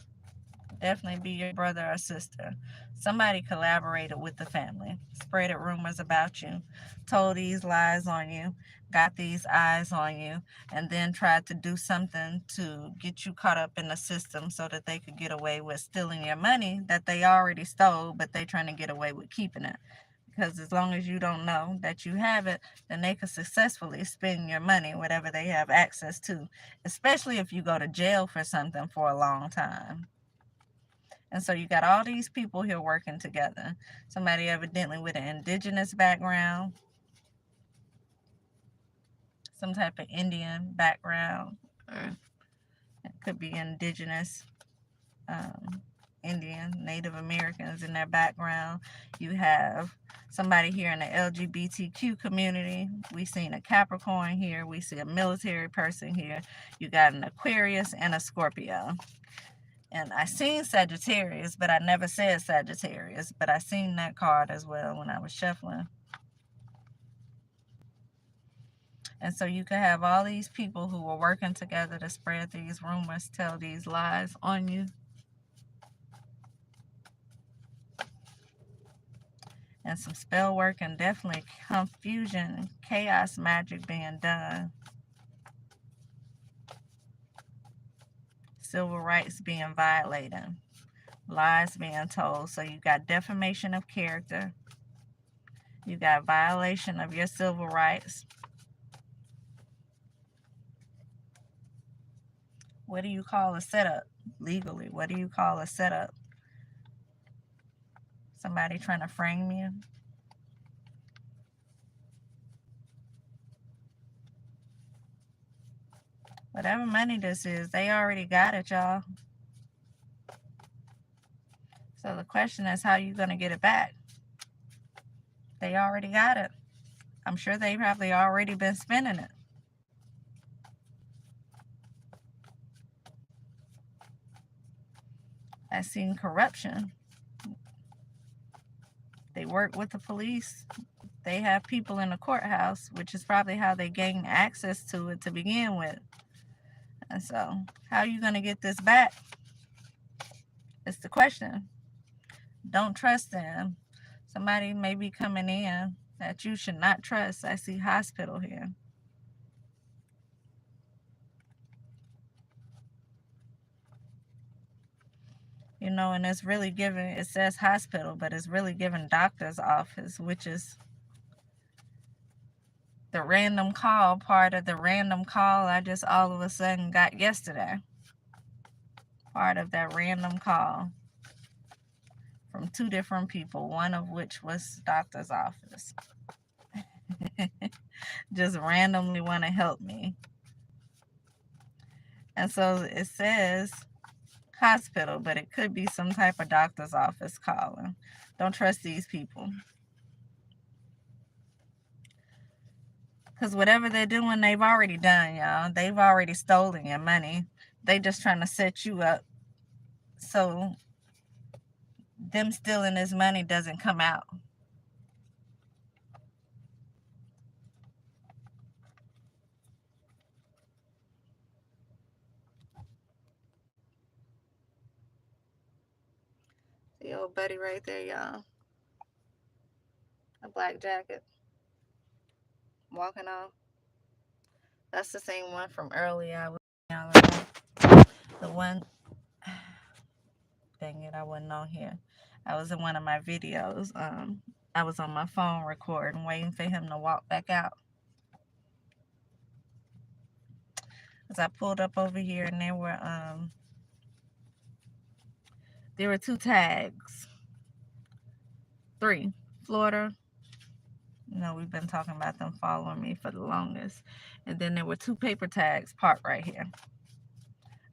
Definitely be your brother or sister. Somebody collaborated with the family, spreaded rumors about you, told these lies on you, got these eyes on you, and then tried to do something to get you caught up in the system so that they could get away with stealing your money that they already stole, but they trying to get away with keeping it. Because as long as you don't know that you have it, then they could successfully spend your money, whatever they have access to, especially if you go to jail for something for a long time. And so you got all these people here working together. Somebody evidently with an indigenous background, some type of Indian background, or it could be indigenous, Indian, Native Americans in their background. You have somebody here in the LGBTQ community. We seen a Capricorn here. We see a military person here. You got an Aquarius and a Scorpio. And I seen Sagittarius, but I never said Sagittarius. But I seen that card as well when I was shuffling. And so you could have all these people who were working together to spread these rumors, tell these lies on you. And some spell work and definitely confusion, chaos magic being done. Civil rights being violated. Lies being told. So you got defamation of character. You got violation of your civil rights. What do you call a setup legally? What do you call a setup? Somebody trying to frame you? Whatever money this is, they already got it, y'all. So the question is, how you going to get it back? They already got it. I'm sure they probably already been spending it. I seen corruption. They work with the police. They have people in the courthouse, which is probably how they gain access to it to begin with. And so, how are you going to get this back? It's the question. Don't trust them. Somebody may be coming in that you should not trust. I see hospital here. You know, and it's really given, it says hospital, but it's really given doctor's office, which is the random call, part of the random call I just all of a sudden got yesterday. Part of that random call from 2 different people, one of which was doctor's office. Just randomly want to help me. And so it says hospital, but it could be some type of doctor's office calling. Don't trust these people. Because whatever they're doing, they've already done, y'all. They've already stolen your money. They just trying to set you up so them stealing this money doesn't come out. The old buddy right there, y'all. A black jacket. Walking off. That's the same one from earlier. I was the one. Dang it, I wasn't on here. I was in one of my videos. I was on my phone recording, waiting for him to walk back out. As I pulled up over here, and there were 2 tags. 3. Florida. You know, we've been talking about them following me for the longest. And then there were 2 paper tags parked right here.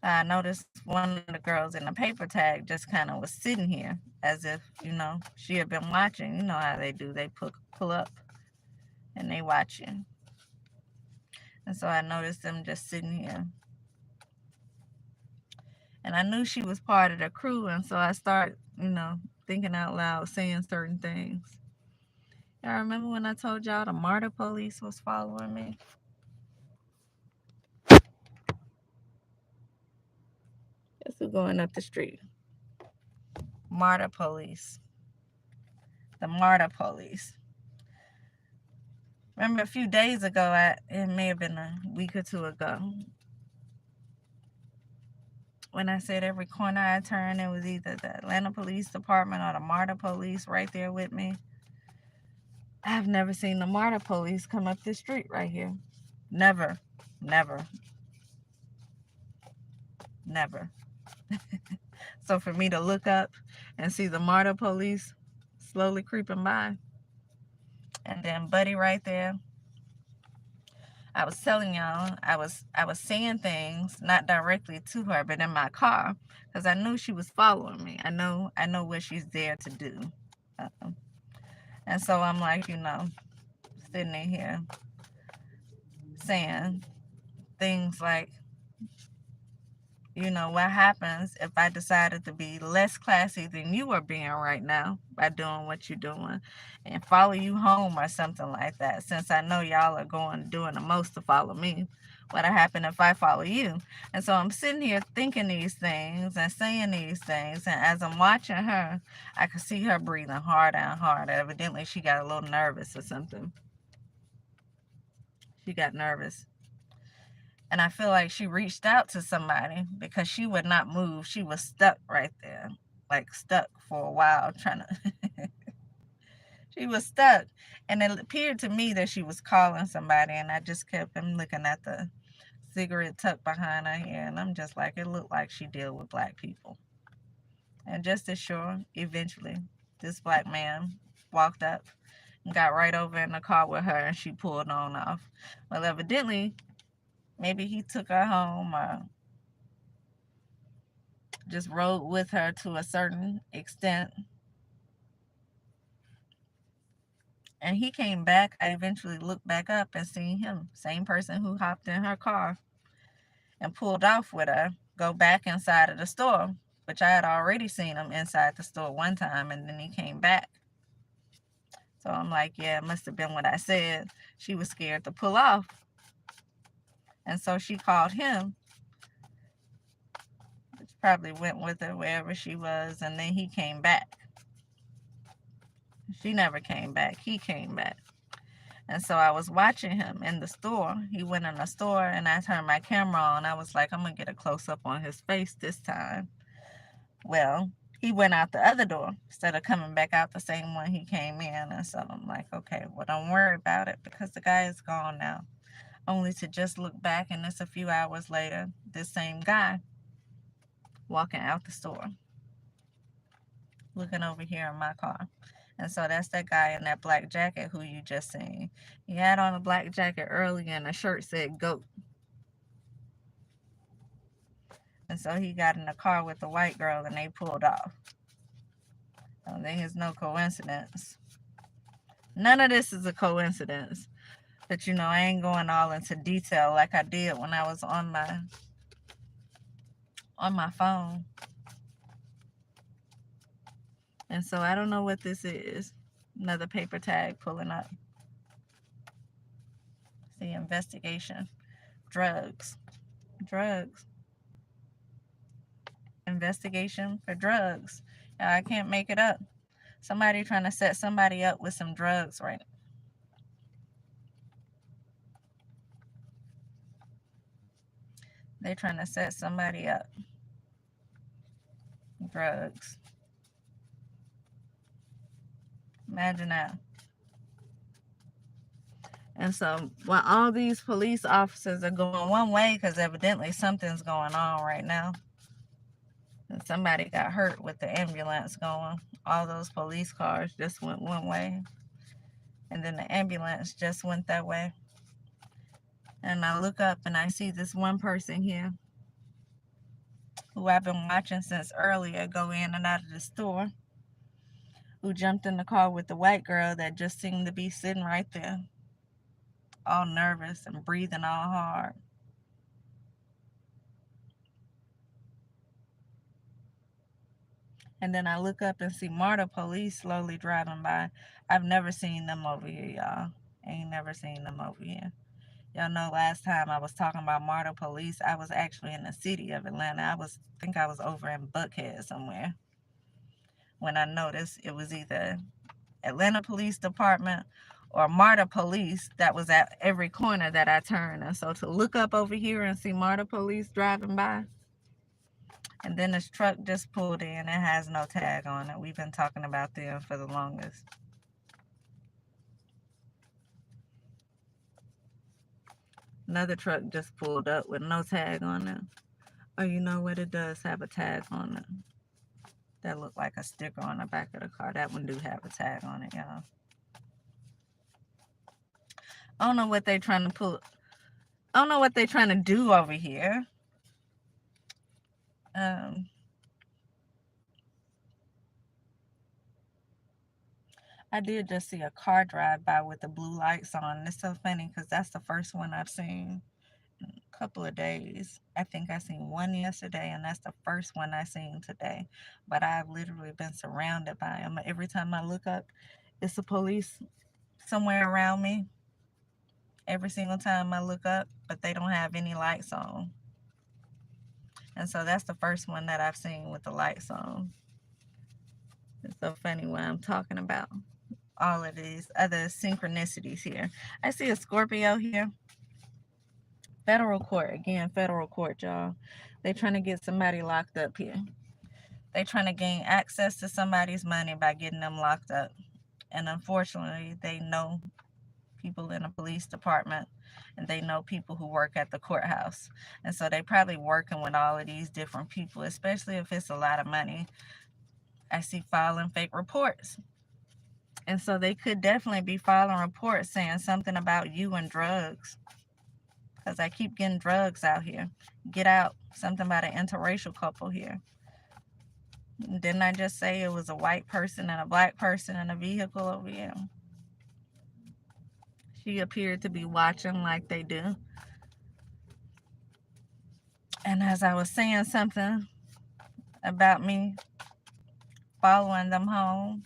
I noticed one of the girls in the paper tag just kind of was sitting here as if, you know, she had been watching. You know how they do. They pull up and they watch you. And so I noticed them just sitting here. And I knew she was part of the crew. And so I started, you know, thinking out loud, saying certain things. Y'all remember when I told y'all the MARTA police was following me? Guess who's going up the street? MARTA police. The MARTA police. Remember a few days ago, it may have been a week or 2 ago, when I said every corner I turned, it was either the Atlanta Police Department or the MARTA police right there with me. I've never seen the MARTA police come up this street right here. Never. Never. Never. So for me to look up and see the MARTA police slowly creeping by, and then Buddy right there. I was telling y'all, I was saying things not directly to her, but in my car, because I knew she was following me. I know what she's there to do. And so I'm like, you know, sitting in here saying things like, you know, what happens if I decided to be less classy than you are being right now by doing what you're doing and follow you home or something like that, since I know y'all are doing the most to follow me. What'll happen if I follow you? And so I'm sitting here thinking these things and saying these things, and as I'm watching her, I could see her breathing harder and harder. Evidently she got a little nervous or something. She got nervous. And I feel like she reached out to somebody because she would not move. She was stuck right there, like stuck for a while trying to. She was stuck. And it appeared to me that she was calling somebody. And I just kept looking at the cigarette tucked behind her hair. And I'm just like, it looked like she dealt with black people. And just as sure, eventually, this black man walked up and got right over in the car with her. And she pulled on off. Well, evidently, Maybe he took her home or just rode with her to a certain extent. And he came back. I eventually looked back up and seen him, same person who hopped in her car and pulled off with her, go back inside of the store, which I had already seen him inside the store one time, and then he came back. So I'm like, yeah, it must have been what I said. She was scared to pull off. And so she called him, which probably went with her wherever she was, and then he came back. She never came back. He came back. And so I was watching him in the store. He went in the store and I turned my camera on. I was like, I'm going to get a close up on his face this time. Well, he went out the other door instead of coming back out the same one he came in. And so I'm like, okay, well, don't worry about it because the guy is gone now. Only to just look back and it's a few hours later, this same guy walking out the store, looking over here in my car. And so that's that guy in that black jacket who you just seen. He had on a black jacket earlier and the shirt said GOAT. And so he got in the car with the white girl and they pulled off. I don't think it's no coincidence. None of this is a coincidence. But I ain't going all into detail like I did when I was on my phone. And so I don't know what this is. Another paper tag pulling up. See, investigation. Drugs. Investigation for drugs. I can't make it up. Somebody trying to set somebody up with some drugs right now. They're trying to set somebody up. Drugs. Imagine that. And so while all these police officers are going one way, because evidently something's going on right now. And somebody got hurt with the ambulance going. All those police cars just went one way. And then the ambulance just went that way. And I look up and I see this one person here who I've been watching since earlier go in and out of the store, who jumped in the car with the white girl that just seemed to be sitting right there, all nervous and breathing all hard. And then I look up and see MARTA police slowly driving by. I've never seen them over here, y'all. Ain't never seen them over here. Y'all know last time I was talking about MARTA police, I was actually in the city of Atlanta. I think I was over in Buckhead somewhere when I noticed it was either Atlanta Police Department or MARTA police that was at every corner that I turned. And so to look up over here and see MARTA police driving by, and then this truck just pulled in. It has no tag on it. We've been talking about them for the longest. Another truck just pulled up with no tag on it. Oh, you know what? It does have a tag on it. That looked like a sticker on the back of the car. That one do have a tag on it, y'all. I don't know what they're trying to pull. I don't know what they're trying to do over here. I did just see a car drive by with the blue lights on. It's so funny because that's the first one I've seen in a couple of days. I think I seen one yesterday, and that's the first one I seen today. But I've literally been surrounded by them. Every time I look up, it's a police somewhere around me. Every single time I look up, but they don't have any lights on. And so that's the first one that I've seen with the lights on. It's so funny what I'm talking about. All of these other synchronicities here. I see a Scorpio here. Federal court. Again, federal court, y'all. They trying to get somebody locked up here. They trying to gain access to somebody's money by getting them locked up. And unfortunately, they know people in the police department and they know people who work at the courthouse. And so they probably working with all of these different people, especially if it's a lot of money. I see filing fake reports. And so they could definitely be filing reports saying something about you and drugs. because I keep getting drugs out here. Get out. Something about an interracial couple here. Didn't I just say it was a white person and a black person in a vehicle over here? She appeared to be watching like they do. And as I was saying something about me following them home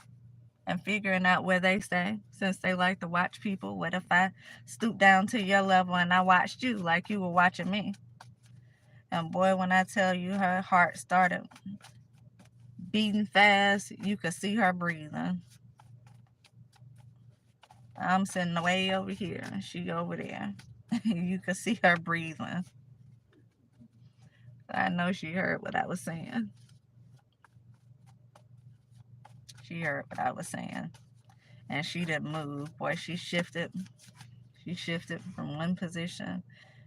and figuring out where they stay, since they like to watch people, what if I stooped down to your level and I watched you like you were watching me? And boy, when I tell you her heart started beating fast, you could see her breathing. I'm sitting way over here, she over there. You could see her breathing. I know she heard what I was saying. She heard what I was saying. And she didn't move. Boy, she shifted. She shifted from one position,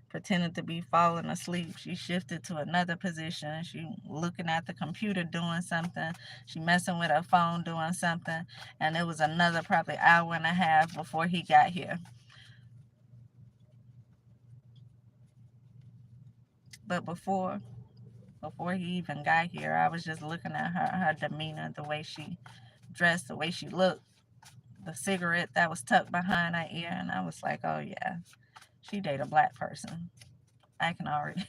pretended to be falling asleep. She shifted to another position. She looking at the computer doing something. She messing with her phone doing something. And it was another probably hour and a half before he got here. But before he even got here, I was just looking at her demeanor, the way she dressed, the way she looked, the cigarette that was tucked behind her ear, and I was like, oh yeah, she date a black person. I can already,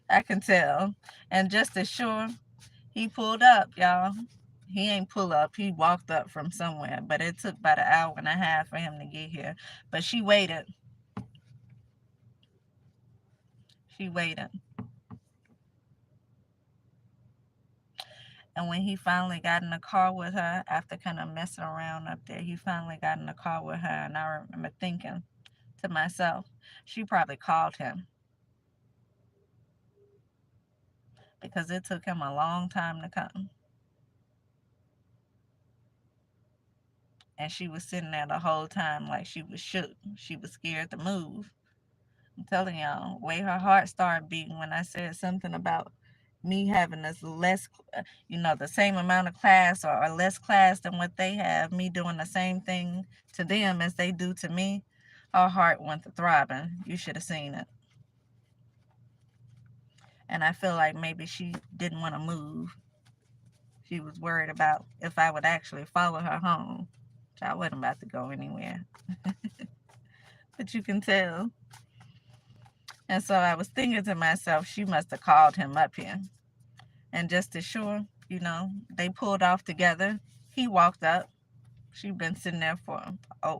I can tell. And just as sure, he pulled up, y'all. He ain't pull up. He walked up from somewhere, but it took about an hour and a half for him to get here. But she waited. She waited. And when he finally got in the car with her, after kind of messing around up there, he finally got in the car with her. And I remember thinking to myself, she probably called him, because it took him a long time to come. And she was sitting there the whole time like she was shook. She was scared to move. I'm telling y'all, the way her heart started beating when I said something about me having this less, the same amount of class or less class than what they have, me doing the same thing to them as they do to me, her heart went to throbbing. You should have seen it. And I feel like maybe she didn't want to move. She was worried about if I would actually follow her home. I wasn't about to go anywhere. But you can tell. And so I was thinking to myself, she must have called him up here. And just as sure, they pulled off together. He walked up. She'd been sitting there for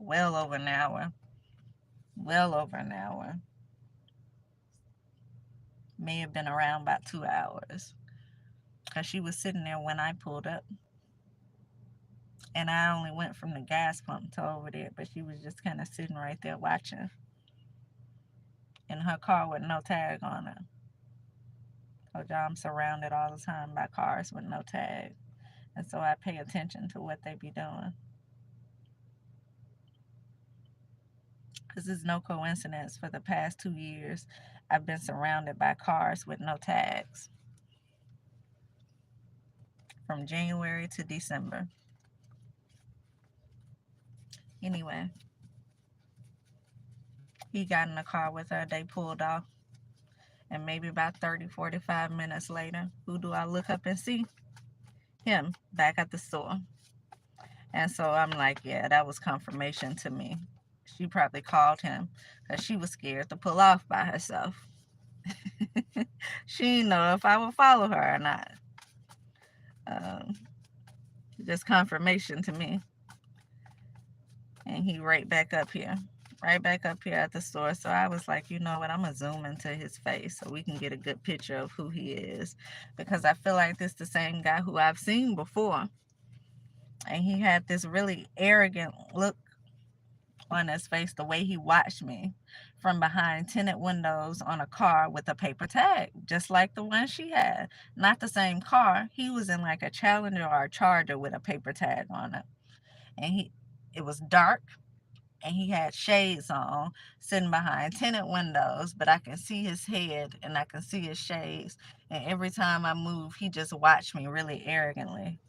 well over an hour. Well over an hour. May have been around about 2 hours. Because she was sitting there when I pulled up. And I only went from the gas pump to over there, but she was just kind of sitting right there watching. In her car with no tag on it. Told y'all I'm surrounded all the time by cars with no tag. And so I pay attention to what they be doing. Because it's no coincidence, for the past 2 years, I've been surrounded by cars with no tags. From January to December. Anyway, he got in the car with her. They pulled off. And maybe about 30, 45 minutes later, who do I look up and see? Him, back at the store. And so I'm like, yeah, that was confirmation to me. She probably called him because she was scared to pull off by herself. She didn't know if I would follow her or not. Just confirmation to me. And he right back up here at the store. So I was like, you know what, I'm going to zoom into his face so we can get a good picture of who he is. Because I feel like this is the same guy who I've seen before. And he had this really arrogant look on his face, the way he watched me from behind tinted windows on a car with a paper tag, just like the one she had. Not the same car. He was in like a Challenger or a Charger with a paper tag on it. And it was dark. And he had shades on, sitting behind tinted windows, but I can see his head and I can see his shades. And every time I move, he just watched me really arrogantly.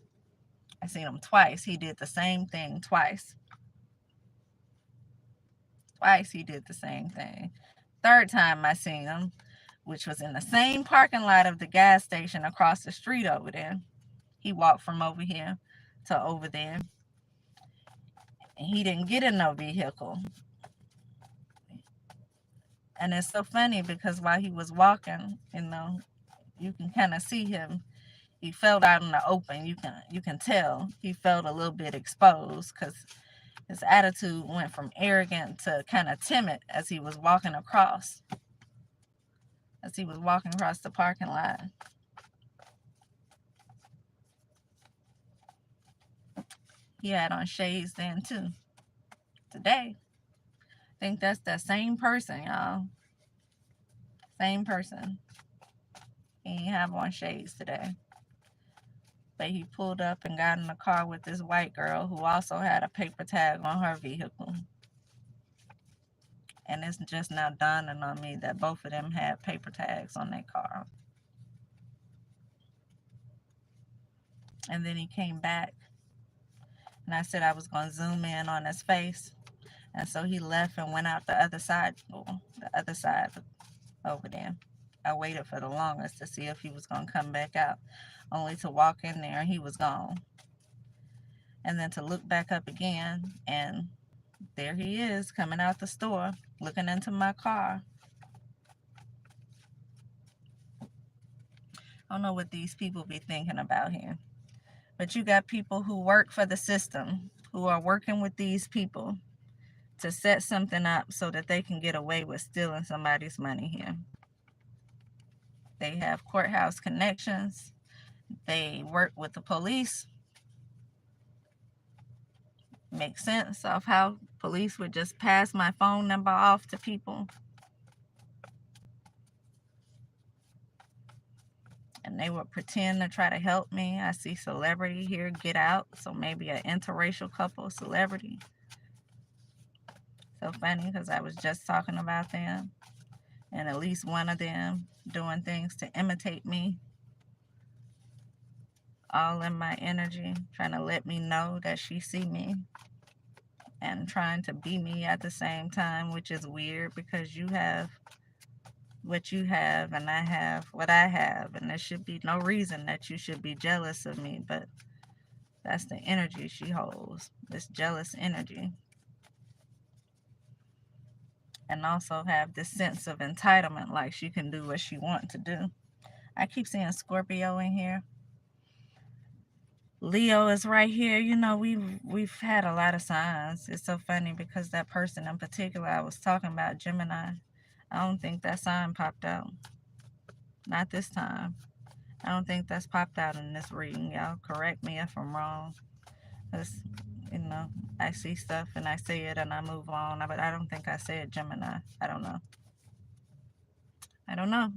I seen him twice. He did the same thing twice. Twice he did the same thing. Third time I seen him, which was in the same parking lot of the gas station across the street over there. He walked from over here to over there. And he didn't get in no vehicle. And it's so funny because while he was walking, you can kind of see him. He felt out in the open. You can tell he felt a little bit exposed because his attitude went from arrogant to kind of timid as he was walking across. As he was walking across the parking lot. He had on shades then too. Today, I think that's that same person, y'all. Same person. He didn't have on shades today. But he pulled up and got in the car with this white girl who also had a paper tag on her vehicle. And it's just now dawning on me that both of them had paper tags on their car. And then he came back. And I said I was going to zoom in on his face. And so he left and went out the other side over there. I waited for the longest to see if he was going to come back out, only to walk in there and he was gone. And then to look back up again, and there he is coming out the store, looking into my car. I don't know what these people be thinking about here. But you got people who work for the system, who are working with these people to set something up so that they can get away with stealing somebody's money here. They have courthouse connections. They work with the police. Make sense of how police would just pass my phone number off to people. And they would pretend to try to help me. I see celebrity here get out. So maybe an interracial couple, celebrity. So funny because I was just talking about them. And at least one of them doing things to imitate me. All in my energy, trying to let me know that she see me. And trying to be me at the same time, which is weird because you have what you have and I have what I have. And there should be no reason that you should be jealous of me, but that's the energy she holds, this jealous energy. And also have this sense of entitlement, like she can do what she wants to do. I keep seeing Scorpio in here. Leo is right here. We've had a lot of signs. It's so funny because that person in particular I was talking about, Gemini, I don't think that sign popped out. Not this time. I don't think that's popped out in this reading. Y'all correct me if I'm wrong. Because, I see stuff and I say it and I move on. But I don't think I said Gemini. I don't know.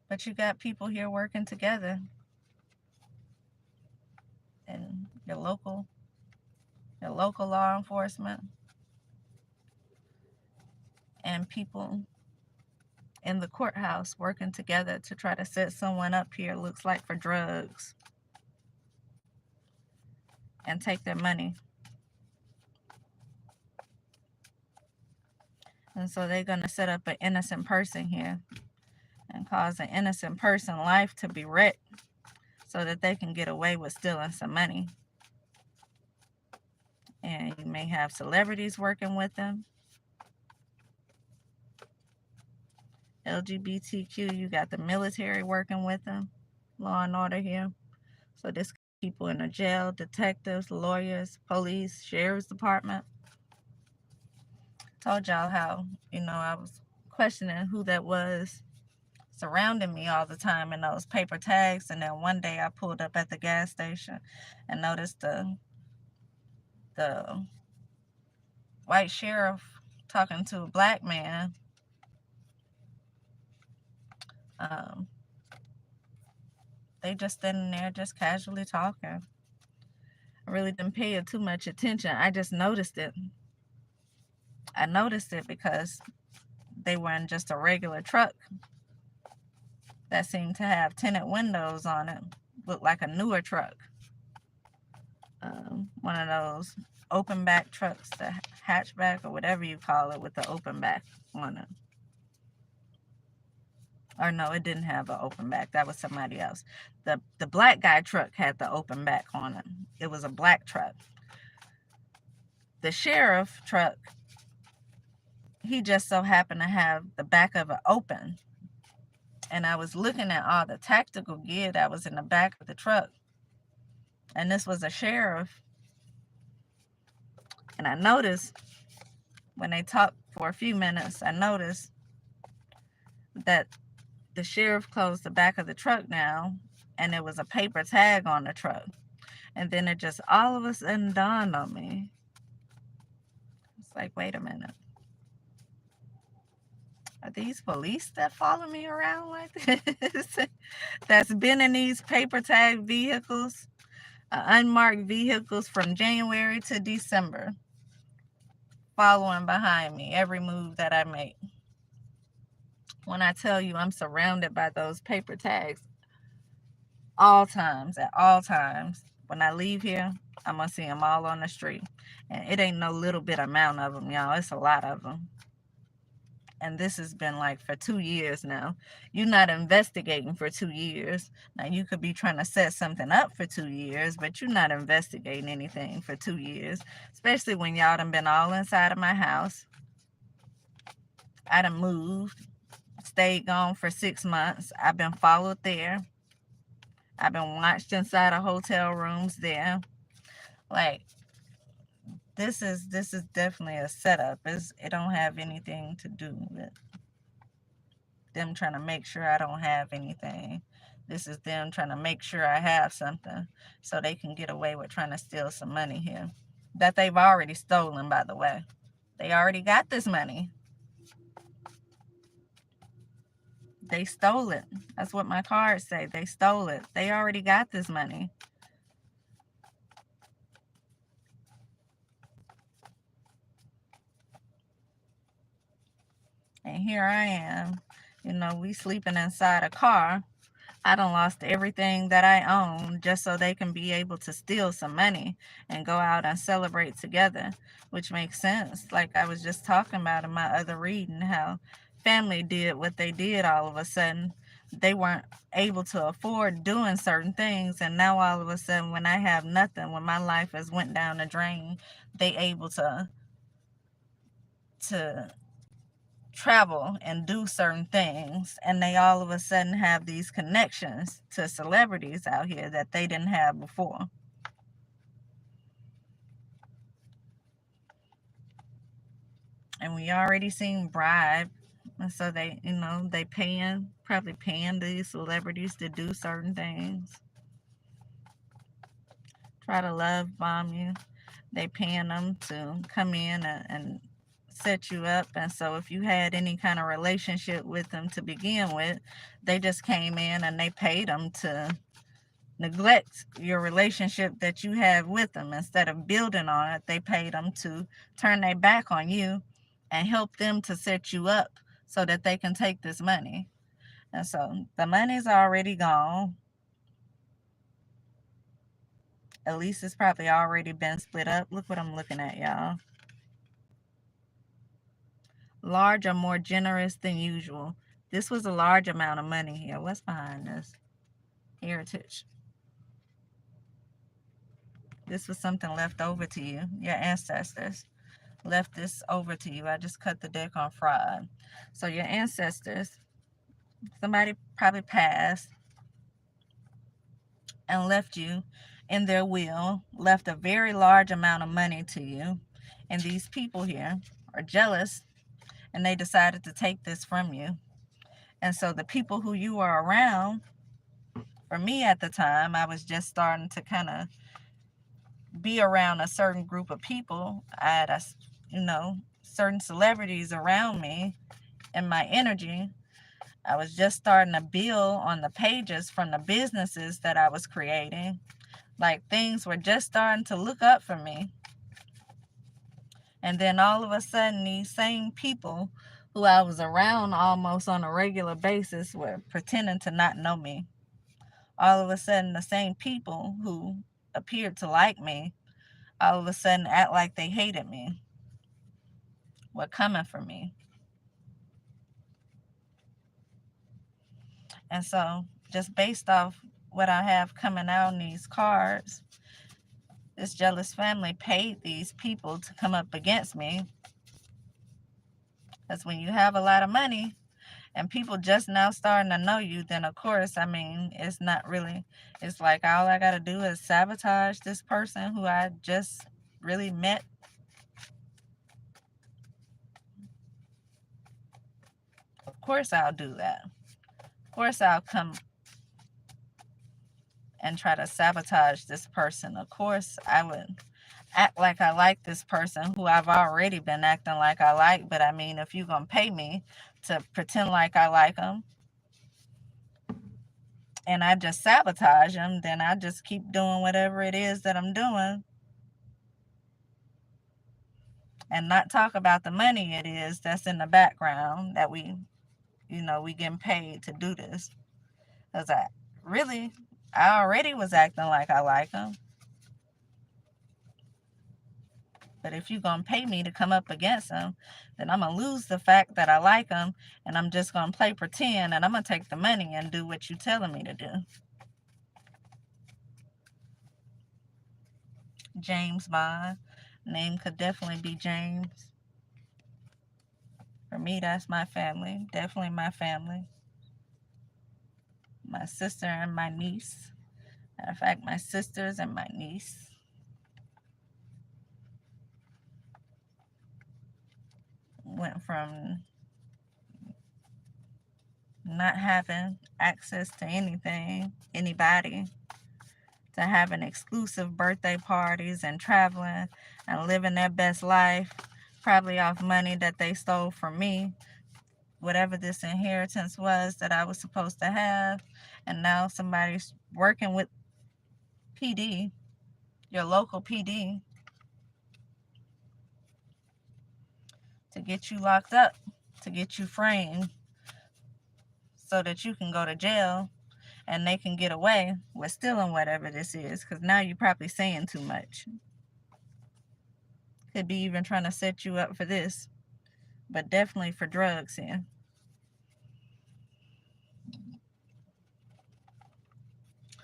But you got people here working together. And your local law enforcement. And people in the courthouse working together to try to set someone up here, looks like for drugs, and take their money. And so they're going to set up an innocent person here and cause an innocent person's life to be wrecked so that they can get away with stealing some money. And you may have celebrities working with them. LGBTQ, you got the military working with them. Law and order here. So this people in the jail, detectives, lawyers, police, sheriff's department. Told y'all how, I was questioning who that was surrounding me all the time in those paper tags. And then one day I pulled up at the gas station and noticed the white sheriff talking to a black man. They just standing there just casually talking. I really didn't pay it too much attention. I just noticed it. I noticed it because they were in just a regular truck that seemed to have tinted windows on it. Looked like a newer truck. one of those open back trucks, the hatchback or whatever you call it, with the open back on it. Or no, it didn't have an open back. That was somebody else. The black guy truck had the open back on it. It was a black truck. The sheriff truck, he just so happened to have the back of it open. And I was looking at all the tactical gear that was in the back of the truck. And this was a sheriff. And I noticed when they talked for a few minutes, I noticed that the sheriff closed the back of the truck down and there was a paper tag on the truck. And then it just all of a sudden dawned on me. It's like, wait a minute. Are these police that follow me around like this? That's been in these paper tag vehicles, unmarked vehicles from January to December, following behind me every move that I make. When I tell you I'm surrounded by those paper tags all times, at all times. When I leave here, I'm going to see them all on the street. And it ain't no little bit amount of them, y'all. It's a lot of them. And this has been like for 2 years now. You're not investigating for 2 years. Now, you could be trying to set something up for 2 years, but you're not investigating anything for 2 years, especially when y'all done been all inside of my house. I done moved, stayed gone for 6 months. I've been followed there. I've been watched inside of hotel rooms there. Like, this is definitely a setup. It don't have anything to do with them trying to make sure I don't have anything. This is them trying to make sure I have something so they can get away with trying to steal some money here that they've already stolen, by the way. They already got this money. They stole it. That's what my cards say. They stole it. They already got this money. And here I am, we sleeping inside a car. I done lost everything that I own just so they can be able to steal some money and go out and celebrate together, which makes sense. Like I was just talking about in my other reading, how family did what they did all of a sudden. They weren't able to afford doing certain things, and now all of a sudden when I have nothing, when my life has went down the drain, they able to travel and do certain things, and they all of a sudden have these connections to celebrities out here that they didn't have before. And we already seen Bribed, and so they probably paying these celebrities to do certain things, try to love bomb you. They paying them to come in and set you up. And so if you had any kind of relationship with them to begin with, they just came in and they paid them to neglect your relationship that you have with them. Instead of building on it, they paid them to turn their back on you and help them to set you up so that they can take this money. And so the money's already gone. At least it's probably already been split up. Look what I'm looking at, y'all. Large or more generous than usual. This was a large amount of money here. What's behind this? Heritage. This was something left over to you. Your ancestors left this over to you. I just cut the deck on fraud. So your ancestors, somebody probably passed and left you in their will, left a very large amount of money to you. And these people here are jealous, and they decided to take this from you. And so the people who you are around, for me at the time, I was just starting to kind of be around a certain group of people. I had certain celebrities around me in my energy. I was just starting to build on the pages from the businesses that I was creating. Like, things were just starting to look up for me. And then all of a sudden, these same people who I was around almost on a regular basis were pretending to not know me. All of a sudden, the same people who appeared to like me all of a sudden act like they hated me. What coming for me? And so, just based off what I have coming out in these cards, this jealous family paid these people to come up against me. Because when you have a lot of money and people just now starting to know you, then of course, I mean, it's not really, it's like all I got to do is sabotage this person who I just really met. Of course, I'll do that. Of course, I'll come and try to sabotage this person. Of course, I would act like I like this person who I've already been acting like I like. But I mean, if you're going to pay me to pretend like I like them and I just sabotage them, then I just keep doing whatever it is that I'm doing and not talk about the money it is that's in the background that we getting paid to do this. Because I already was acting like I like them. But if you're going to pay me to come up against them, then I'm going to lose the fact that I like them, and I'm just going to play pretend, and I'm going to take the money and do what you're telling me to do. James Bond. Name could definitely be James. For me, that's my family. Definitely my family. My sister and my niece. Matter of fact, my sisters and my niece went from not having access to anything, anybody, to having exclusive birthday parties and traveling and living their best life, probably off money that they stole from me, whatever this inheritance was that I was supposed to have. And now somebody's working with PD, your local PD, to get you locked up, to get you framed so that you can go to jail and they can get away with stealing whatever this is, because now you're probably saying too much. Could be even trying to set you up for this, but definitely for drugs here.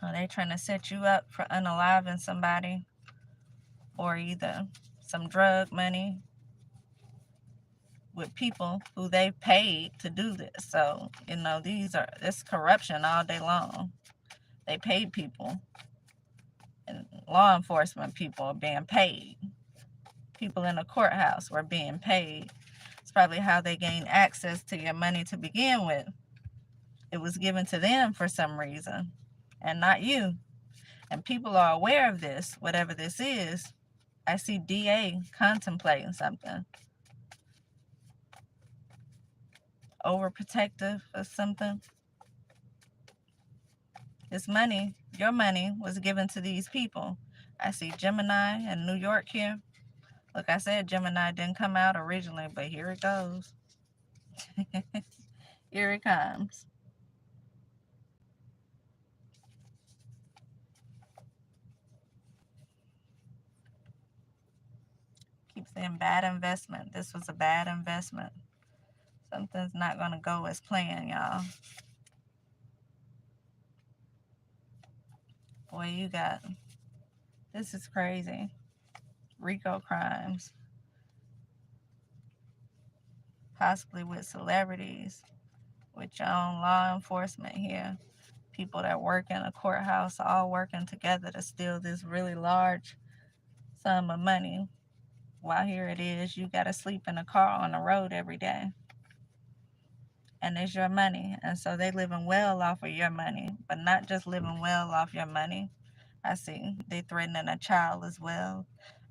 Are they trying to set you up for unaliving somebody, or either some drug money with people who they paid to do this? So, this corruption all day long. They paid people, and law enforcement people are being paid. People in the courthouse were being paid. It's probably how they gained access to your money to begin with. It was given to them for some reason and not you. And people are aware of this, whatever this is. I see DA contemplating something. Overprotective or something. This money, your money, was given to these people. I see Gemini and New York here. Like I said, Gemini didn't come out originally, but here it goes. Here it comes. Keep saying bad investment. This was a bad investment. Something's not going to go as planned, y'all. Boy, this is crazy. RICO crimes. Possibly with celebrities, with your own law enforcement here. People that work in a courthouse all working together to steal this really large sum of money. While here it is, you got to sleep in a car on the road every day. And it's your money. And so they living well off of your money, but not just living well off your money. I see they threatening a child as well.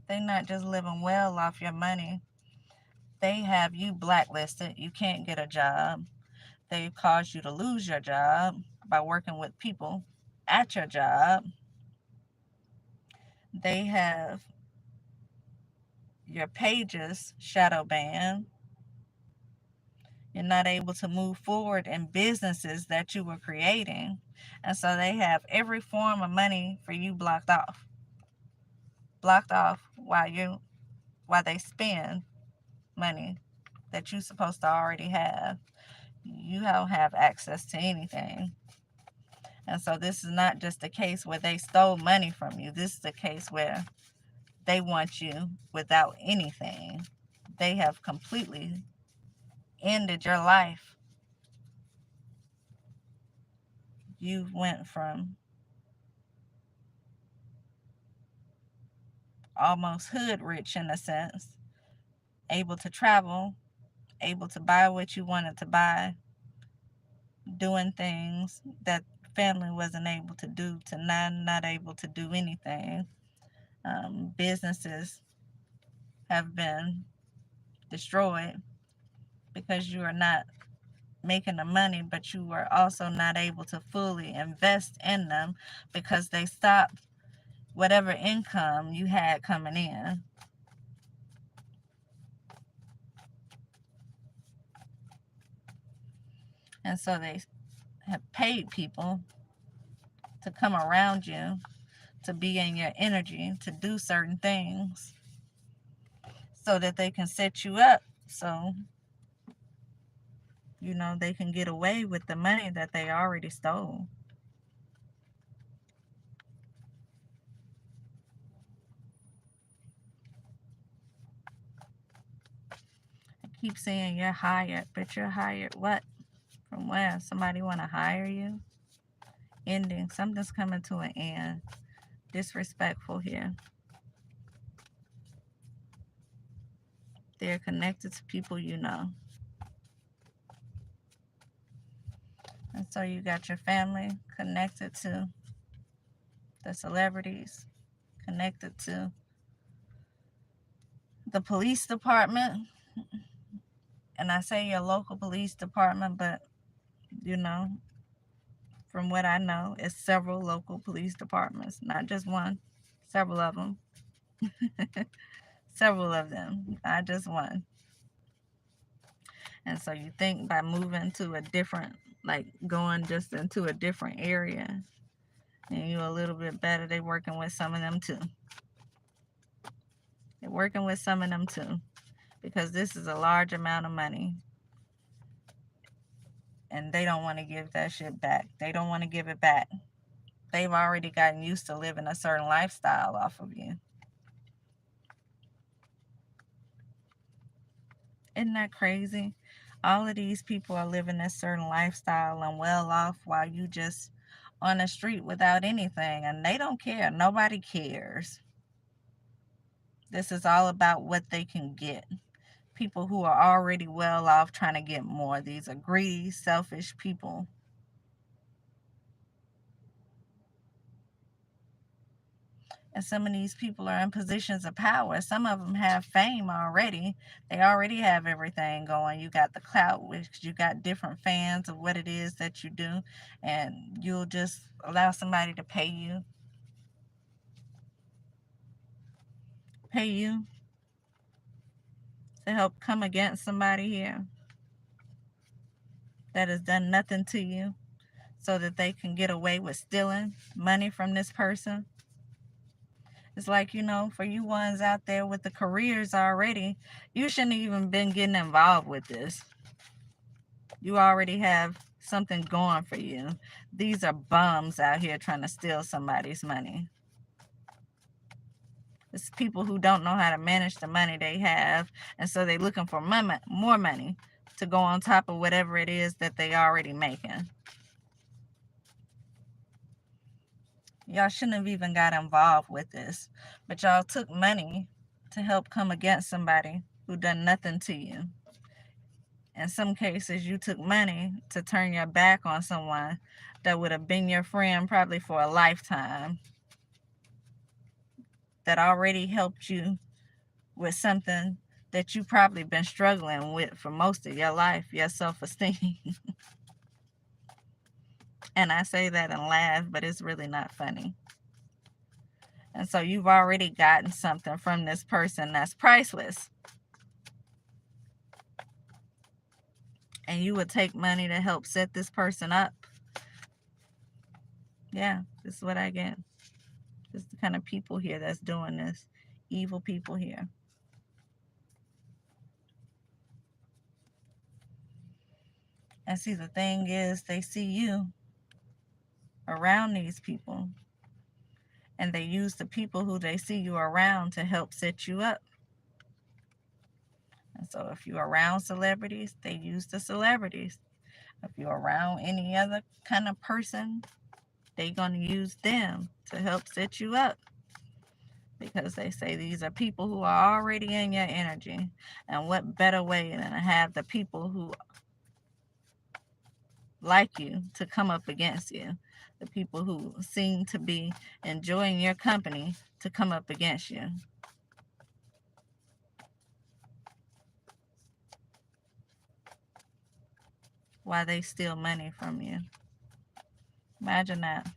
They not just living well off your money. They have you blacklisted. You can't get a job. They cause you to lose your job by working with people at your job. They have your pages shadow banned. You're not able to move forward in businesses that you were creating. And so they have every form of money for you blocked off. blocked off while they spend money that you're supposed to already have. You don't have access to anything. And so this is not just a case where they stole money from you. This is a case where they want you without anything. They have completely ended your life. You went from almost hood rich in a sense, able to travel, able to buy what you wanted to buy, doing things that family wasn't able to do, to not able to do anything. Businesses have been destroyed because you are not making the money, but you were also not able to fully invest in them because they stopped whatever income you had coming in. And so they have paid people to come around you, to be in your energy, to do certain things so that they can set you up, so they can get away with the money that they already stole. I keep saying you're hired, but you're hired what? From where? Somebody want to hire you? Ending. Something's coming to an end. Disrespectful here. They're connected to people you know. And so you got your family connected to the celebrities, connected to the police department. And I say your local police department, but from what I know, it's several local police departments, not just one, several of them. Several of them, not just one. And so you think by moving to a different, like going just into a different area, and you're a little bit better, they're working with some of them too. They're working with some of them too, because this is a large amount of money. And they don't want to give that shit back. They don't want to give it back. They've already gotten used to living a certain lifestyle off of you. Isn't that crazy? All of these people are living a certain lifestyle and well off while you just on the street without anything, and they don't care. Nobody cares. This is all about what they can get. People who are already well off trying to get more. These are greedy, selfish people. And some of these people are in positions of power. Some of them have fame already. They already have everything going. You got the clout, which you got different fans of what it is that you do. And you'll just allow somebody to pay you to help come against somebody here that has done nothing to you so that they can get away with stealing money from this person. It's like, for you ones out there with the careers already, you shouldn't even been getting involved with this. You already have something going for you. These are bums out here trying to steal somebody's money. It's people who don't know how to manage the money they have, and so they're looking for more money to go on top of whatever it is that they already making. Y'all shouldn't have even got involved with this, but y'all took money to help come against somebody who done nothing to you. In some cases, you took money to turn your back on someone that would have been your friend probably for a lifetime, that already helped you with something that you probably been struggling with for most of your life, your self-esteem. And I say that and laugh, but it's really not funny. And so you've already gotten something from this person that's priceless. And you would take money to help set this person up. Yeah, this is what I get. This is the kind of people here that's doing this. Evil people here. And see, the thing is, they see you around these people, and they use the people who they see you around to help set you up. And so if you're around celebrities, they use the celebrities. If you're around any other kind of person, they're going to use them to help set you up, because they say these are people who are already in your energy. And what better way than to have the people who like you to come up against you, the people who seem to be enjoying your company to come up against you. Why they steal money from you. Imagine that.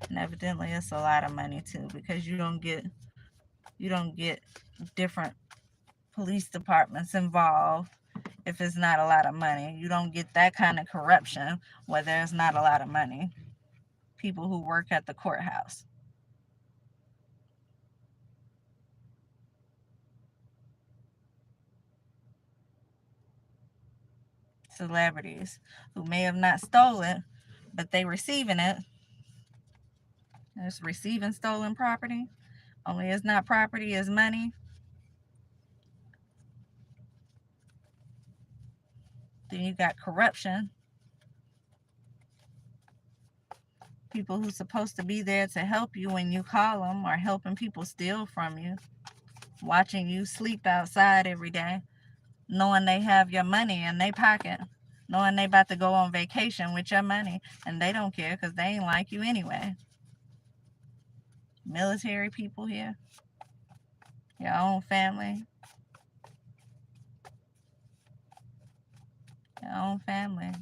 And evidently it's a lot of money too, because you don't get different police departments involved if it's not a lot of money. You don't get that kind of corruption where there's not a lot of money. People who work at the courthouse. Celebrities who may have not stolen, but they receiving it. It's receiving stolen property. Only it's not property, it's money. Then you got corruption. People who's supposed to be there to help you when you call them are helping people steal from you. Watching you sleep outside every day, knowing they have your money in their pocket, knowing they about to go on vacation with your money, and they don't care because they ain't like you anyway. Military people here, your own family, your own family.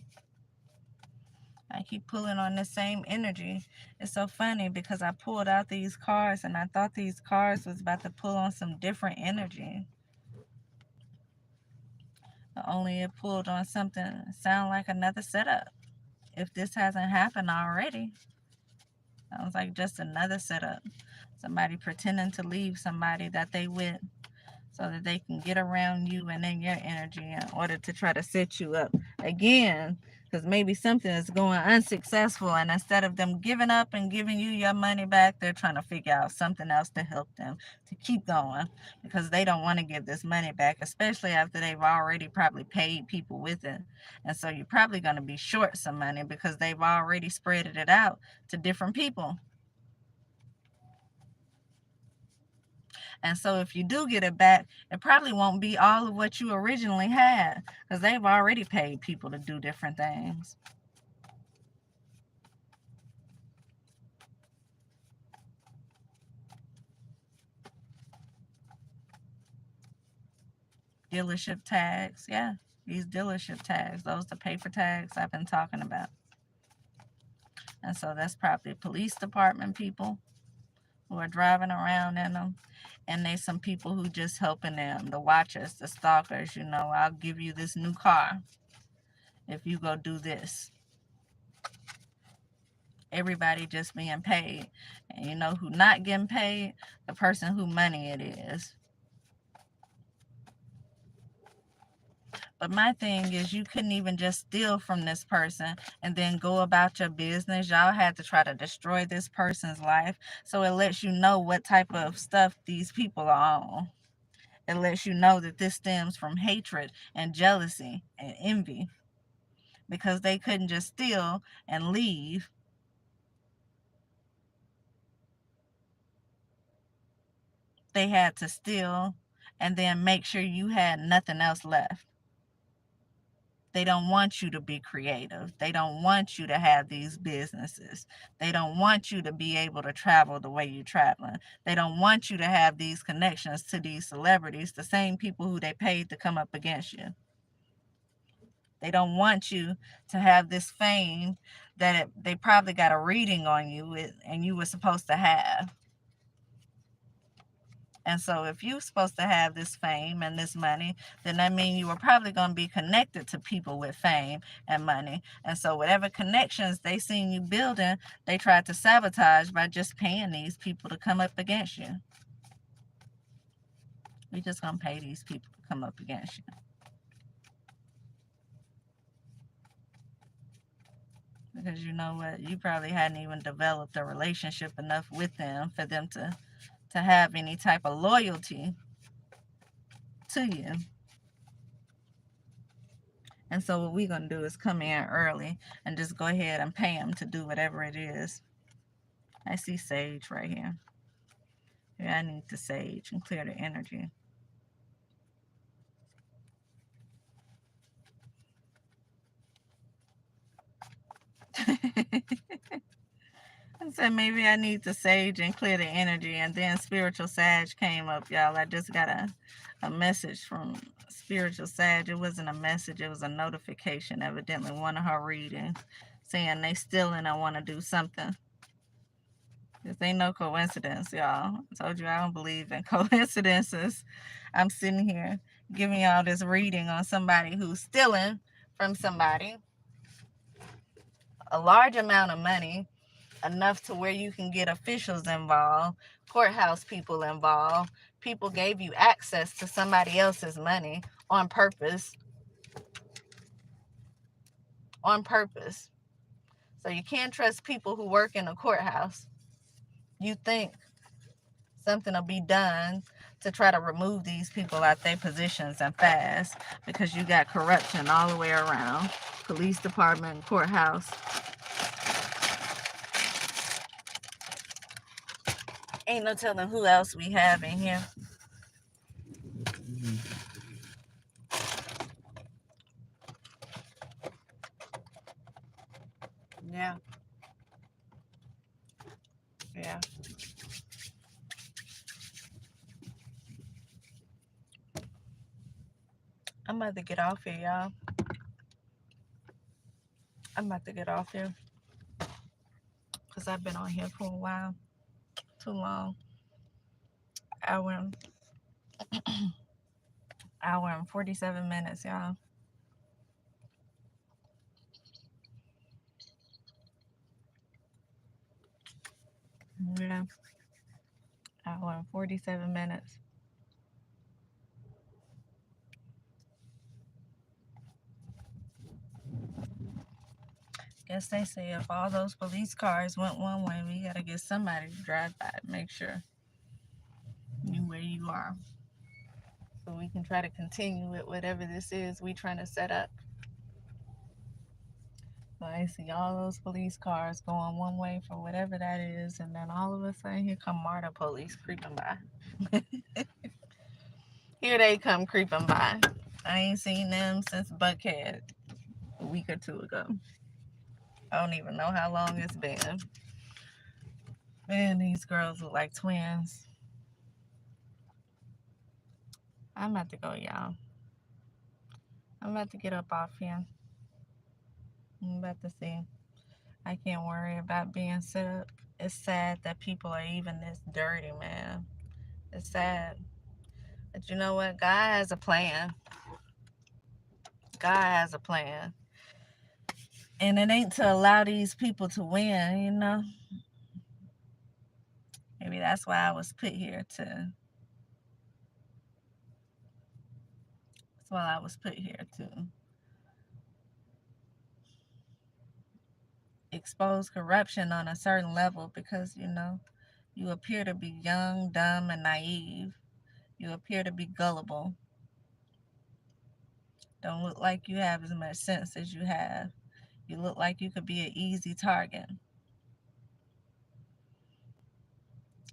I keep pulling on the same energy. It's so funny because I pulled out these cards and I thought these cards was about to pull on some different energy. But only it pulled on something sound like another setup. If this hasn't happened already, sounds like just another setup. Somebody pretending to leave somebody that they with so that they can get around you and in your energy in order to try to set you up again, because maybe something is going unsuccessful, and instead of them giving up and giving you your money back, they're trying to figure out something else to help them to keep going, because they don't want to give this money back, especially after they've already probably paid people with it. And so you're probably going to be short some money because they've already spread it out to different people. And so if you do get it back, it probably won't be all of what you originally had, because they've already paid people to do different things. Dealership tags, yeah, these dealership tags, those the paper tags I've been talking about. And so that's probably police department people who are driving around in them. And there's some people who just helping them, the watchers, the stalkers, I'll give you this new car if you go do this. Everybody just being paid. And you know who not getting paid? The person who money it is. But my thing is, you couldn't even just steal from this person and then go about your business. Y'all had to try to destroy this person's life. So it lets you know what type of stuff these people are on. It lets you know that this stems from hatred and jealousy and envy, because they couldn't just steal and leave. They had to steal and then make sure you had nothing else left. They don't want you to be creative. They don't want you to have these businesses. They don't want you to be able to travel the way you're traveling. They don't want you to have these connections to these celebrities, the same people who they paid to come up against you. They don't want you to have this fame that they probably got a reading on you with, and you were supposed to have. And so if you're supposed to have this fame and this money, then that means you were probably going to be connected to people with fame and money. And so whatever connections they seen you building, they tried to sabotage by just paying these people to come up against you. We just going to pay these people to come up against you. Because you know what? You probably hadn't even developed a relationship enough with them for them to have any type of loyalty to you. And so what we're going to do is come in early and just go ahead and pay them to do whatever it is. I see sage right here. Yeah, I need the sage and clear the energy. I said maybe I need the sage and clear the energy. And then spiritual sage came up, y'all. I just got a message from spiritual sage. It wasn't a message, it was a notification, evidently one of her readings, saying they still and I want to do something. This ain't no coincidence, y'all. I told you I don't believe in coincidences. I'm sitting here giving y'all this reading on somebody who's stealing from somebody a large amount of money, enough to where you can get officials involved, courthouse people involved. People gave you access to somebody else's money on purpose. On purpose. So you can't trust people who work in a courthouse. You think something will be done to try to remove these people out their positions and fast, because you got corruption all the way around. Police department, courthouse. Ain't no telling who else we have in here. Yeah. Yeah. I'm about to get off here, y'all. I'm about to get off here because I've been on here for a while. Too long. Hour and 47 minutes, y'all. Yeah. Hour and 47 minutes. Guess they say if all those police cars went one way, we gotta get somebody to drive by to make sure you where you are. So we can try to continue with whatever this is we trying to set up. So I see all those police cars going one way for whatever that is, and then all of a sudden here come MARTA police creeping by. Here they come creeping by. I ain't seen them since Buckhead a week or two ago. I don't even know how long it's been. Man, these girls look like twins. I'm about to go, y'all. I'm about to get up off here. I'm about to see. I can't worry about being set up. It's sad that people are even this dirty, man. It's sad. But you know what? God has a plan. God has a plan. And it ain't to allow these people to win, you know? Maybe that's why I was put here to. That's why I was put here to expose corruption on a certain level, because, you know, you appear to be young, dumb, and naive. You appear to be gullible. Don't look like you have as much sense as you have. You look like you could be an easy target.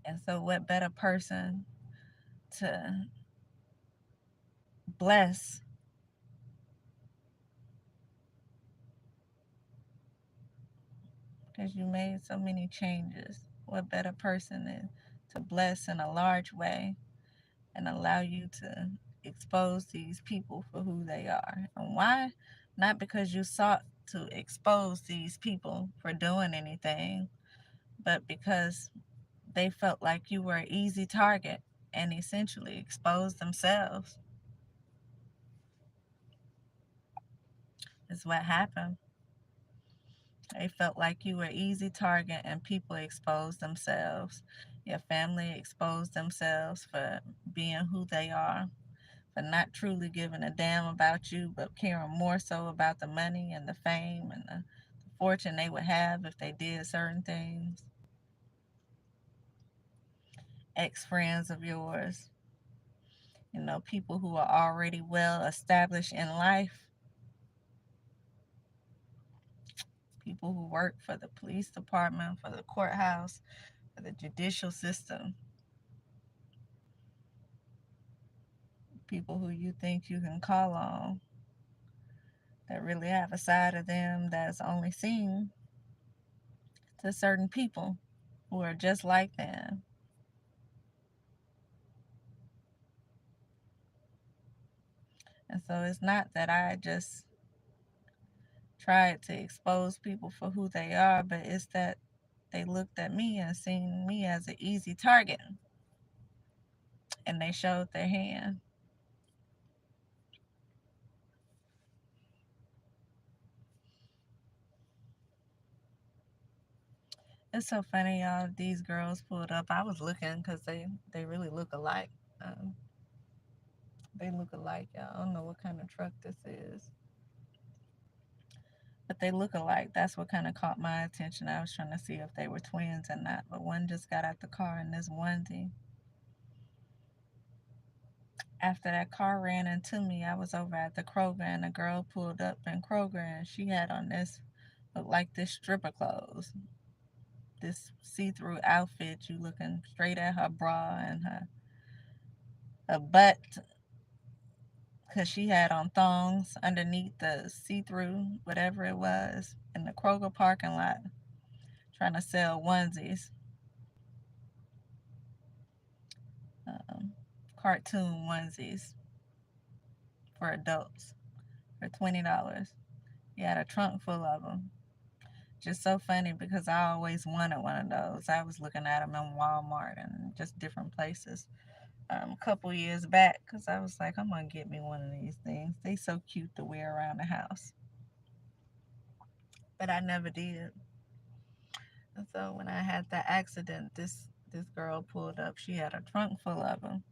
And so what better person to bless because you made so many changes? What better person to bless in a large way and allow you to expose these people for who they are? And why? Not because you sought to expose these people for doing anything, but because they felt like you were an easy target. and essentially expose themselves. Is what happened. They felt like you were easy target and people exposed themselves. Your family exposed themselves for being who they are, for not truly giving a damn about you, but caring more so about the money and the fame and the fortune they would have if they did certain things. Ex friends of yours, people who are already well established in life, people who work for the police department, for the courthouse, for the judicial system, people who you think you can call on that really have a side of them that's only seen to certain people who are just like them. And so it's not that I just tried to expose people for who they are, but it's that they looked at me and seen me as an easy target and they showed their hand. It's so funny, y'all. These girls pulled up. I was looking because they really look alike. Um, they look alike, y'all. I don't know what kind of truck this is, but they look alike. That's what kind of caught my attention. I was trying to see if they were twins or not, but one just got out the car in this onesie. After that car ran into me, I was over at the Kroger and a girl pulled up in Kroger and she had on this, looked like this stripper clothes, this see-through outfit. You looking straight at her bra and her butt because she had on thongs underneath the see-through whatever it was in the Kroger parking lot trying to sell onesies, um, cartoon onesies for adults for $20. He had a trunk full of them. Just so funny because I always wanted one of those. I was looking at them in Walmart and just different places a couple years back because I was like, I'm going to get me one of these things. They so cute to wear around the house. But I never did. And so when I had that accident, this girl pulled up. She had a trunk full of them.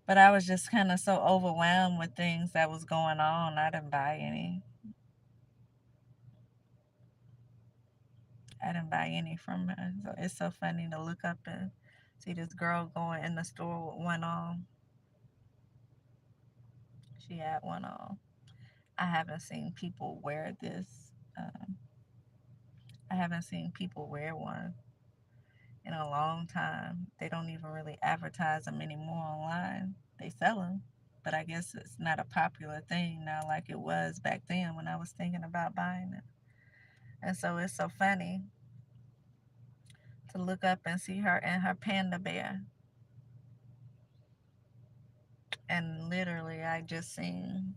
But I was just kind of so overwhelmed with things that was going on. I didn't buy any. I didn't buy any from her. So it's so funny to look up and see this girl going in the store with one on. She had one on. I haven't seen people wear this. I haven't seen people wear one in a long time. They don't even really advertise them anymore online. They sell them, but I guess it's not a popular thing now like it was back then when I was thinking about buying it. And so it's so funny to look up and see her and her panda bear. And literally, I just seen,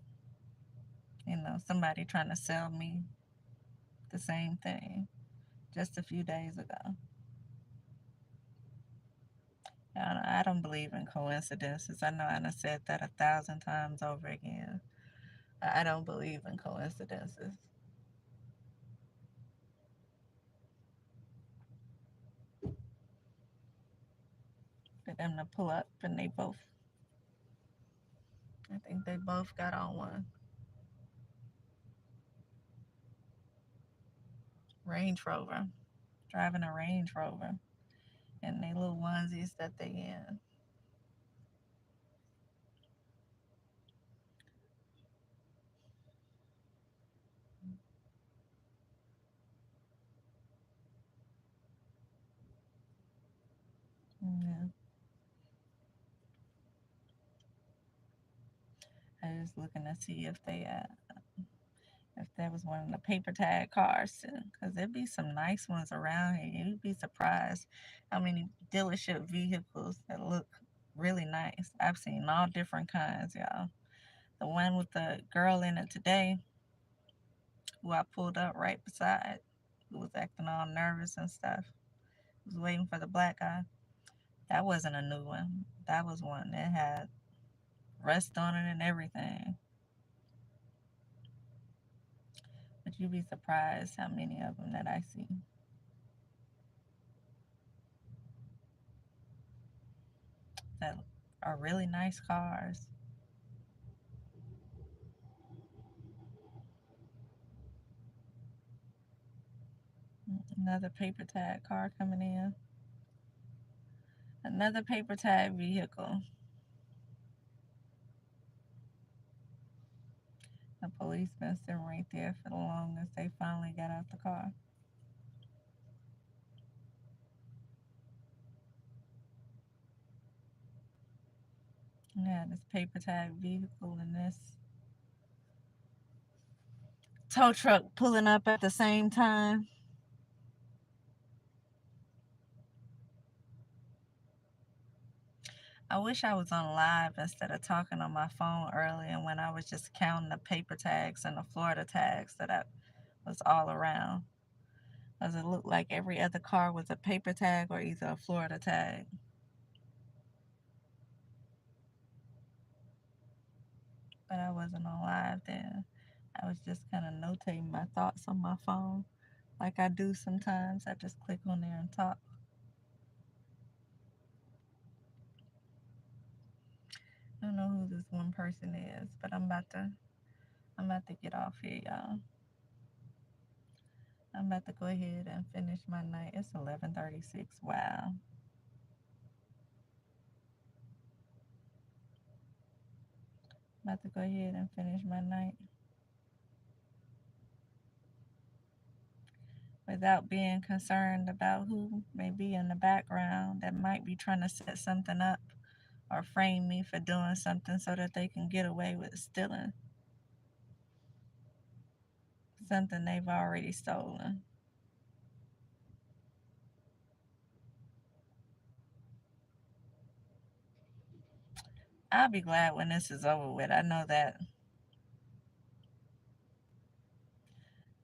somebody trying to sell me the same thing just a few days ago. I don't believe in coincidences. I know I done said that 1,000 times over again. I don't believe in coincidences. For them to pull up and I think they both got on one. Range Rover. Driving a Range Rover. And they little onesies that they in. Yeah. I was looking to see if there was one of the paper tag cars too, because there'd be some nice ones around here. You'd be surprised how many dealership vehicles that look really nice. I've seen all different kinds, y'all. The one with the girl in it today, who I pulled up right beside, who was acting all nervous and stuff, was waiting for the black guy. That wasn't a new one. That was one that had rust on it and everything. But you'd be surprised how many of them that I see that are really nice cars. Another paper tag car coming in. Another paper tag vehicle. The police been sitting right there for the longest. They finally got out the car. Yeah, this paper tag vehicle and this tow truck pulling up at the same time. I wish I was on live instead of talking on my phone earlier when I was just counting the paper tags and the Florida tags that I was all around. Because it looked like every other car was a paper tag or either a Florida tag. But I wasn't on live then. I was just kind of notating my thoughts on my phone like I do sometimes. I just click on there and talk. I don't know who this one person is, but I'm about to get off here, y'all. I'm about to go ahead and finish my night. It's 11:36. Wow. I'm about to go ahead and finish my night without being concerned about who may be in the background that might be trying to set something up or frame me for doing something so that they can get away with stealing something they've already stolen. I'll be glad when this is over with. I know that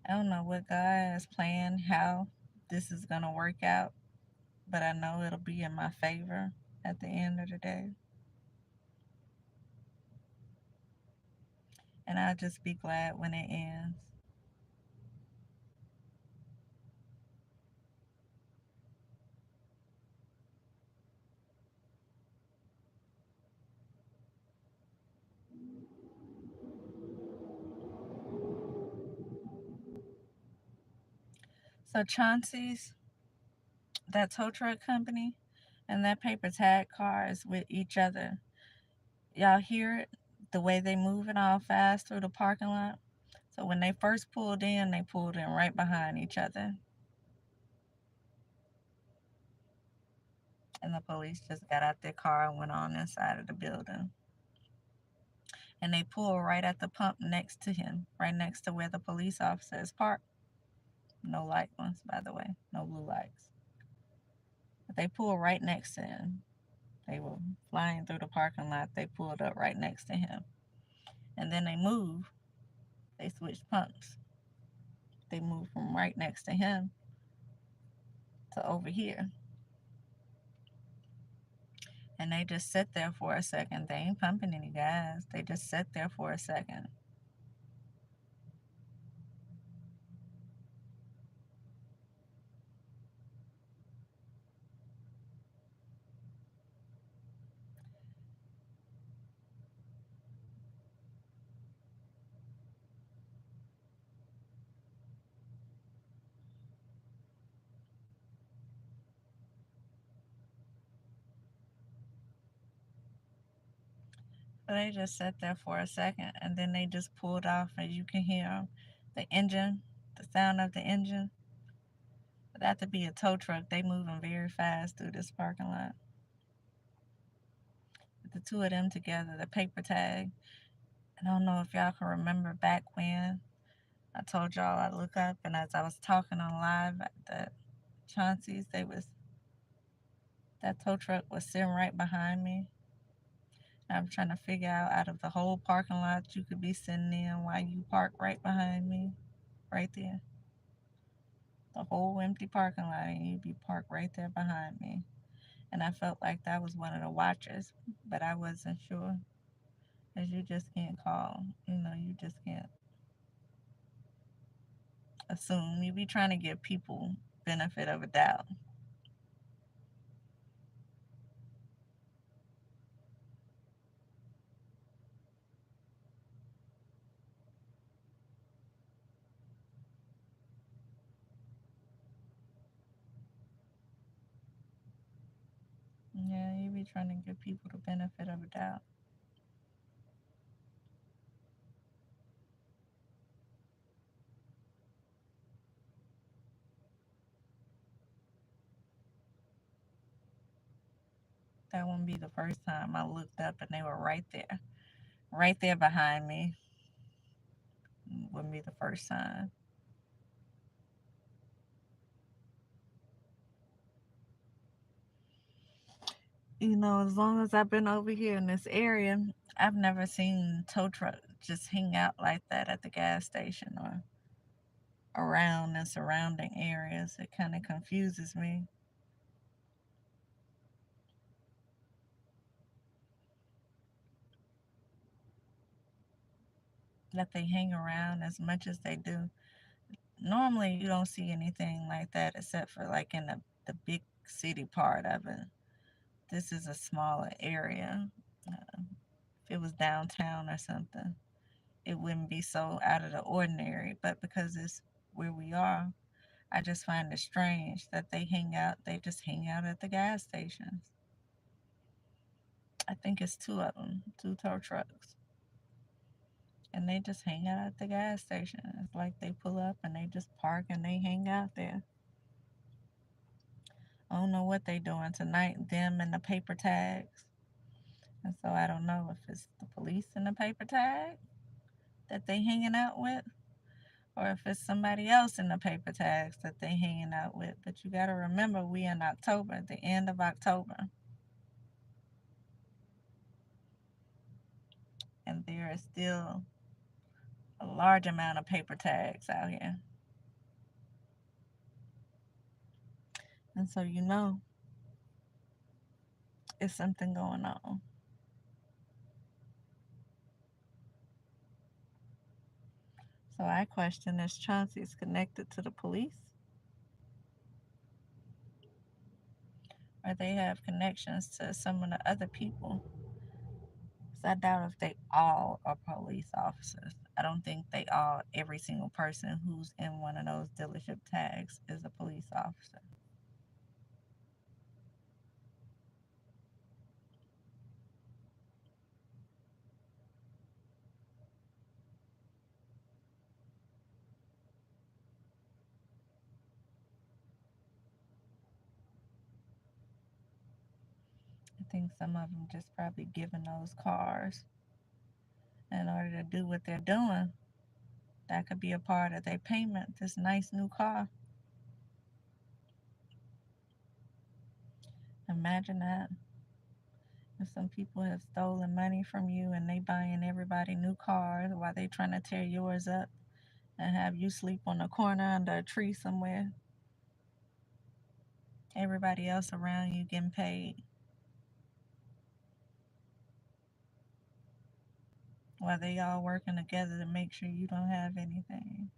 I don't know what God is planned, how this is going to work out, but I know it'll be in my favor at the end of the day. And I'll just be glad when it ends. So, Chauncey's, that tow truck company, and that paper tag car is with each other. Y'all hear it? The way they moving all fast through the parking lot. So when they first pulled in, they pulled in right behind each other. And the police just got out their car and went on inside of the building. And they pulled right at the pump next to him, right next to where the police officer is parked. No light ones, by the way, no blue lights. But they pulled right next to him. They were flying through the parking lot. They pulled up right next to him. And then they moved. They switched pumps. They moved from right next to him to over here. And they just sit there for a second. They ain't pumping any gas. They just sit there for a second. So they just sat there for a second and then they just pulled off, and you can hear the engine, the sound of the engine. But that to be a tow truck, they moving very fast through this parking lot. But the two of them together, the paper tag. I don't know if y'all can remember back when I told y'all I look up, and as I was talking on live at the Chauncey's, that tow truck was sitting right behind me. I'm trying to figure out of the whole parking lot you could be sitting in why you park right behind me, right there. The whole empty parking lot, and you'd be parked right there behind me. And I felt like that was one of the watchers, but I wasn't sure. Because you just can't call, you just can't assume. You be trying to give people benefit of a doubt. Yeah, you be trying to give people the benefit of a doubt. That wouldn't be the first time I looked up and they were right there behind me. Wouldn't be the first time. As long as I've been over here in this area, I've never seen tow truck just hang out like that at the gas station or around the surrounding areas. It kind of confuses me that they hang around as much as they do. Normally, you don't see anything like that except for like in the big city part of it. This is a smaller area. If it was downtown or something, it wouldn't be so out of the ordinary. But because it's where we are, I just find it strange that they just hang out at the gas stations. I think it's two of them, two tow trucks. And they just hang out at the gas station. It's like they pull up and they just park and they hang out there. I don't know what they doing tonight, them and the paper tags. And so I don't know if it's the police in the paper tag that they hanging out with or if it's somebody else in the paper tags that they hanging out with. But you got to remember we in October, the end of October, and there is still a large amount of paper tags out here. And so it's something going on. So I question is Chauncey's connected to the police or they have connections to some of the other people. So I doubt if they all are police officers. I don't think every single person who's in one of those dealership tags is a police officer. I think some of them just probably given those cars in order to do what they're doing. That could be a part of their payment, this nice new car. Imagine that. If some people have stolen money from you and they buying everybody new cars while they trying to tear yours up and have you sleep on a corner under a tree somewhere, everybody else around you getting paid while they all working together to make sure you don't have anything.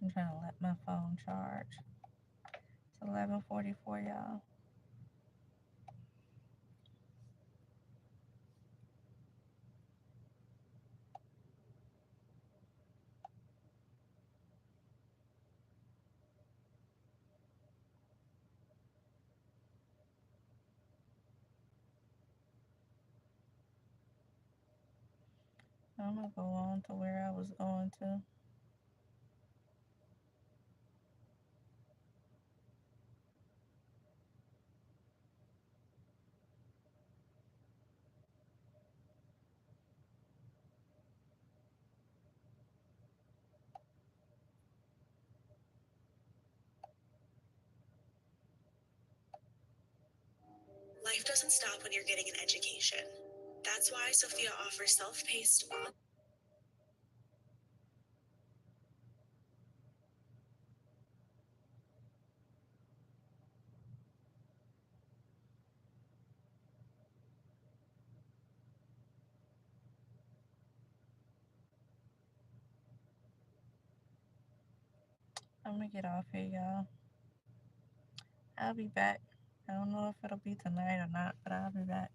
I'm trying to let my phone charge. It's 11:44, y'all. I'm gonna go on to where I was going to. doesn't stop when you're getting an education. That's why Sophia offers self-paced. I'm gonna get off here, y'all. I'll be back. I don't know if it'll be tonight or not, but I'll be back.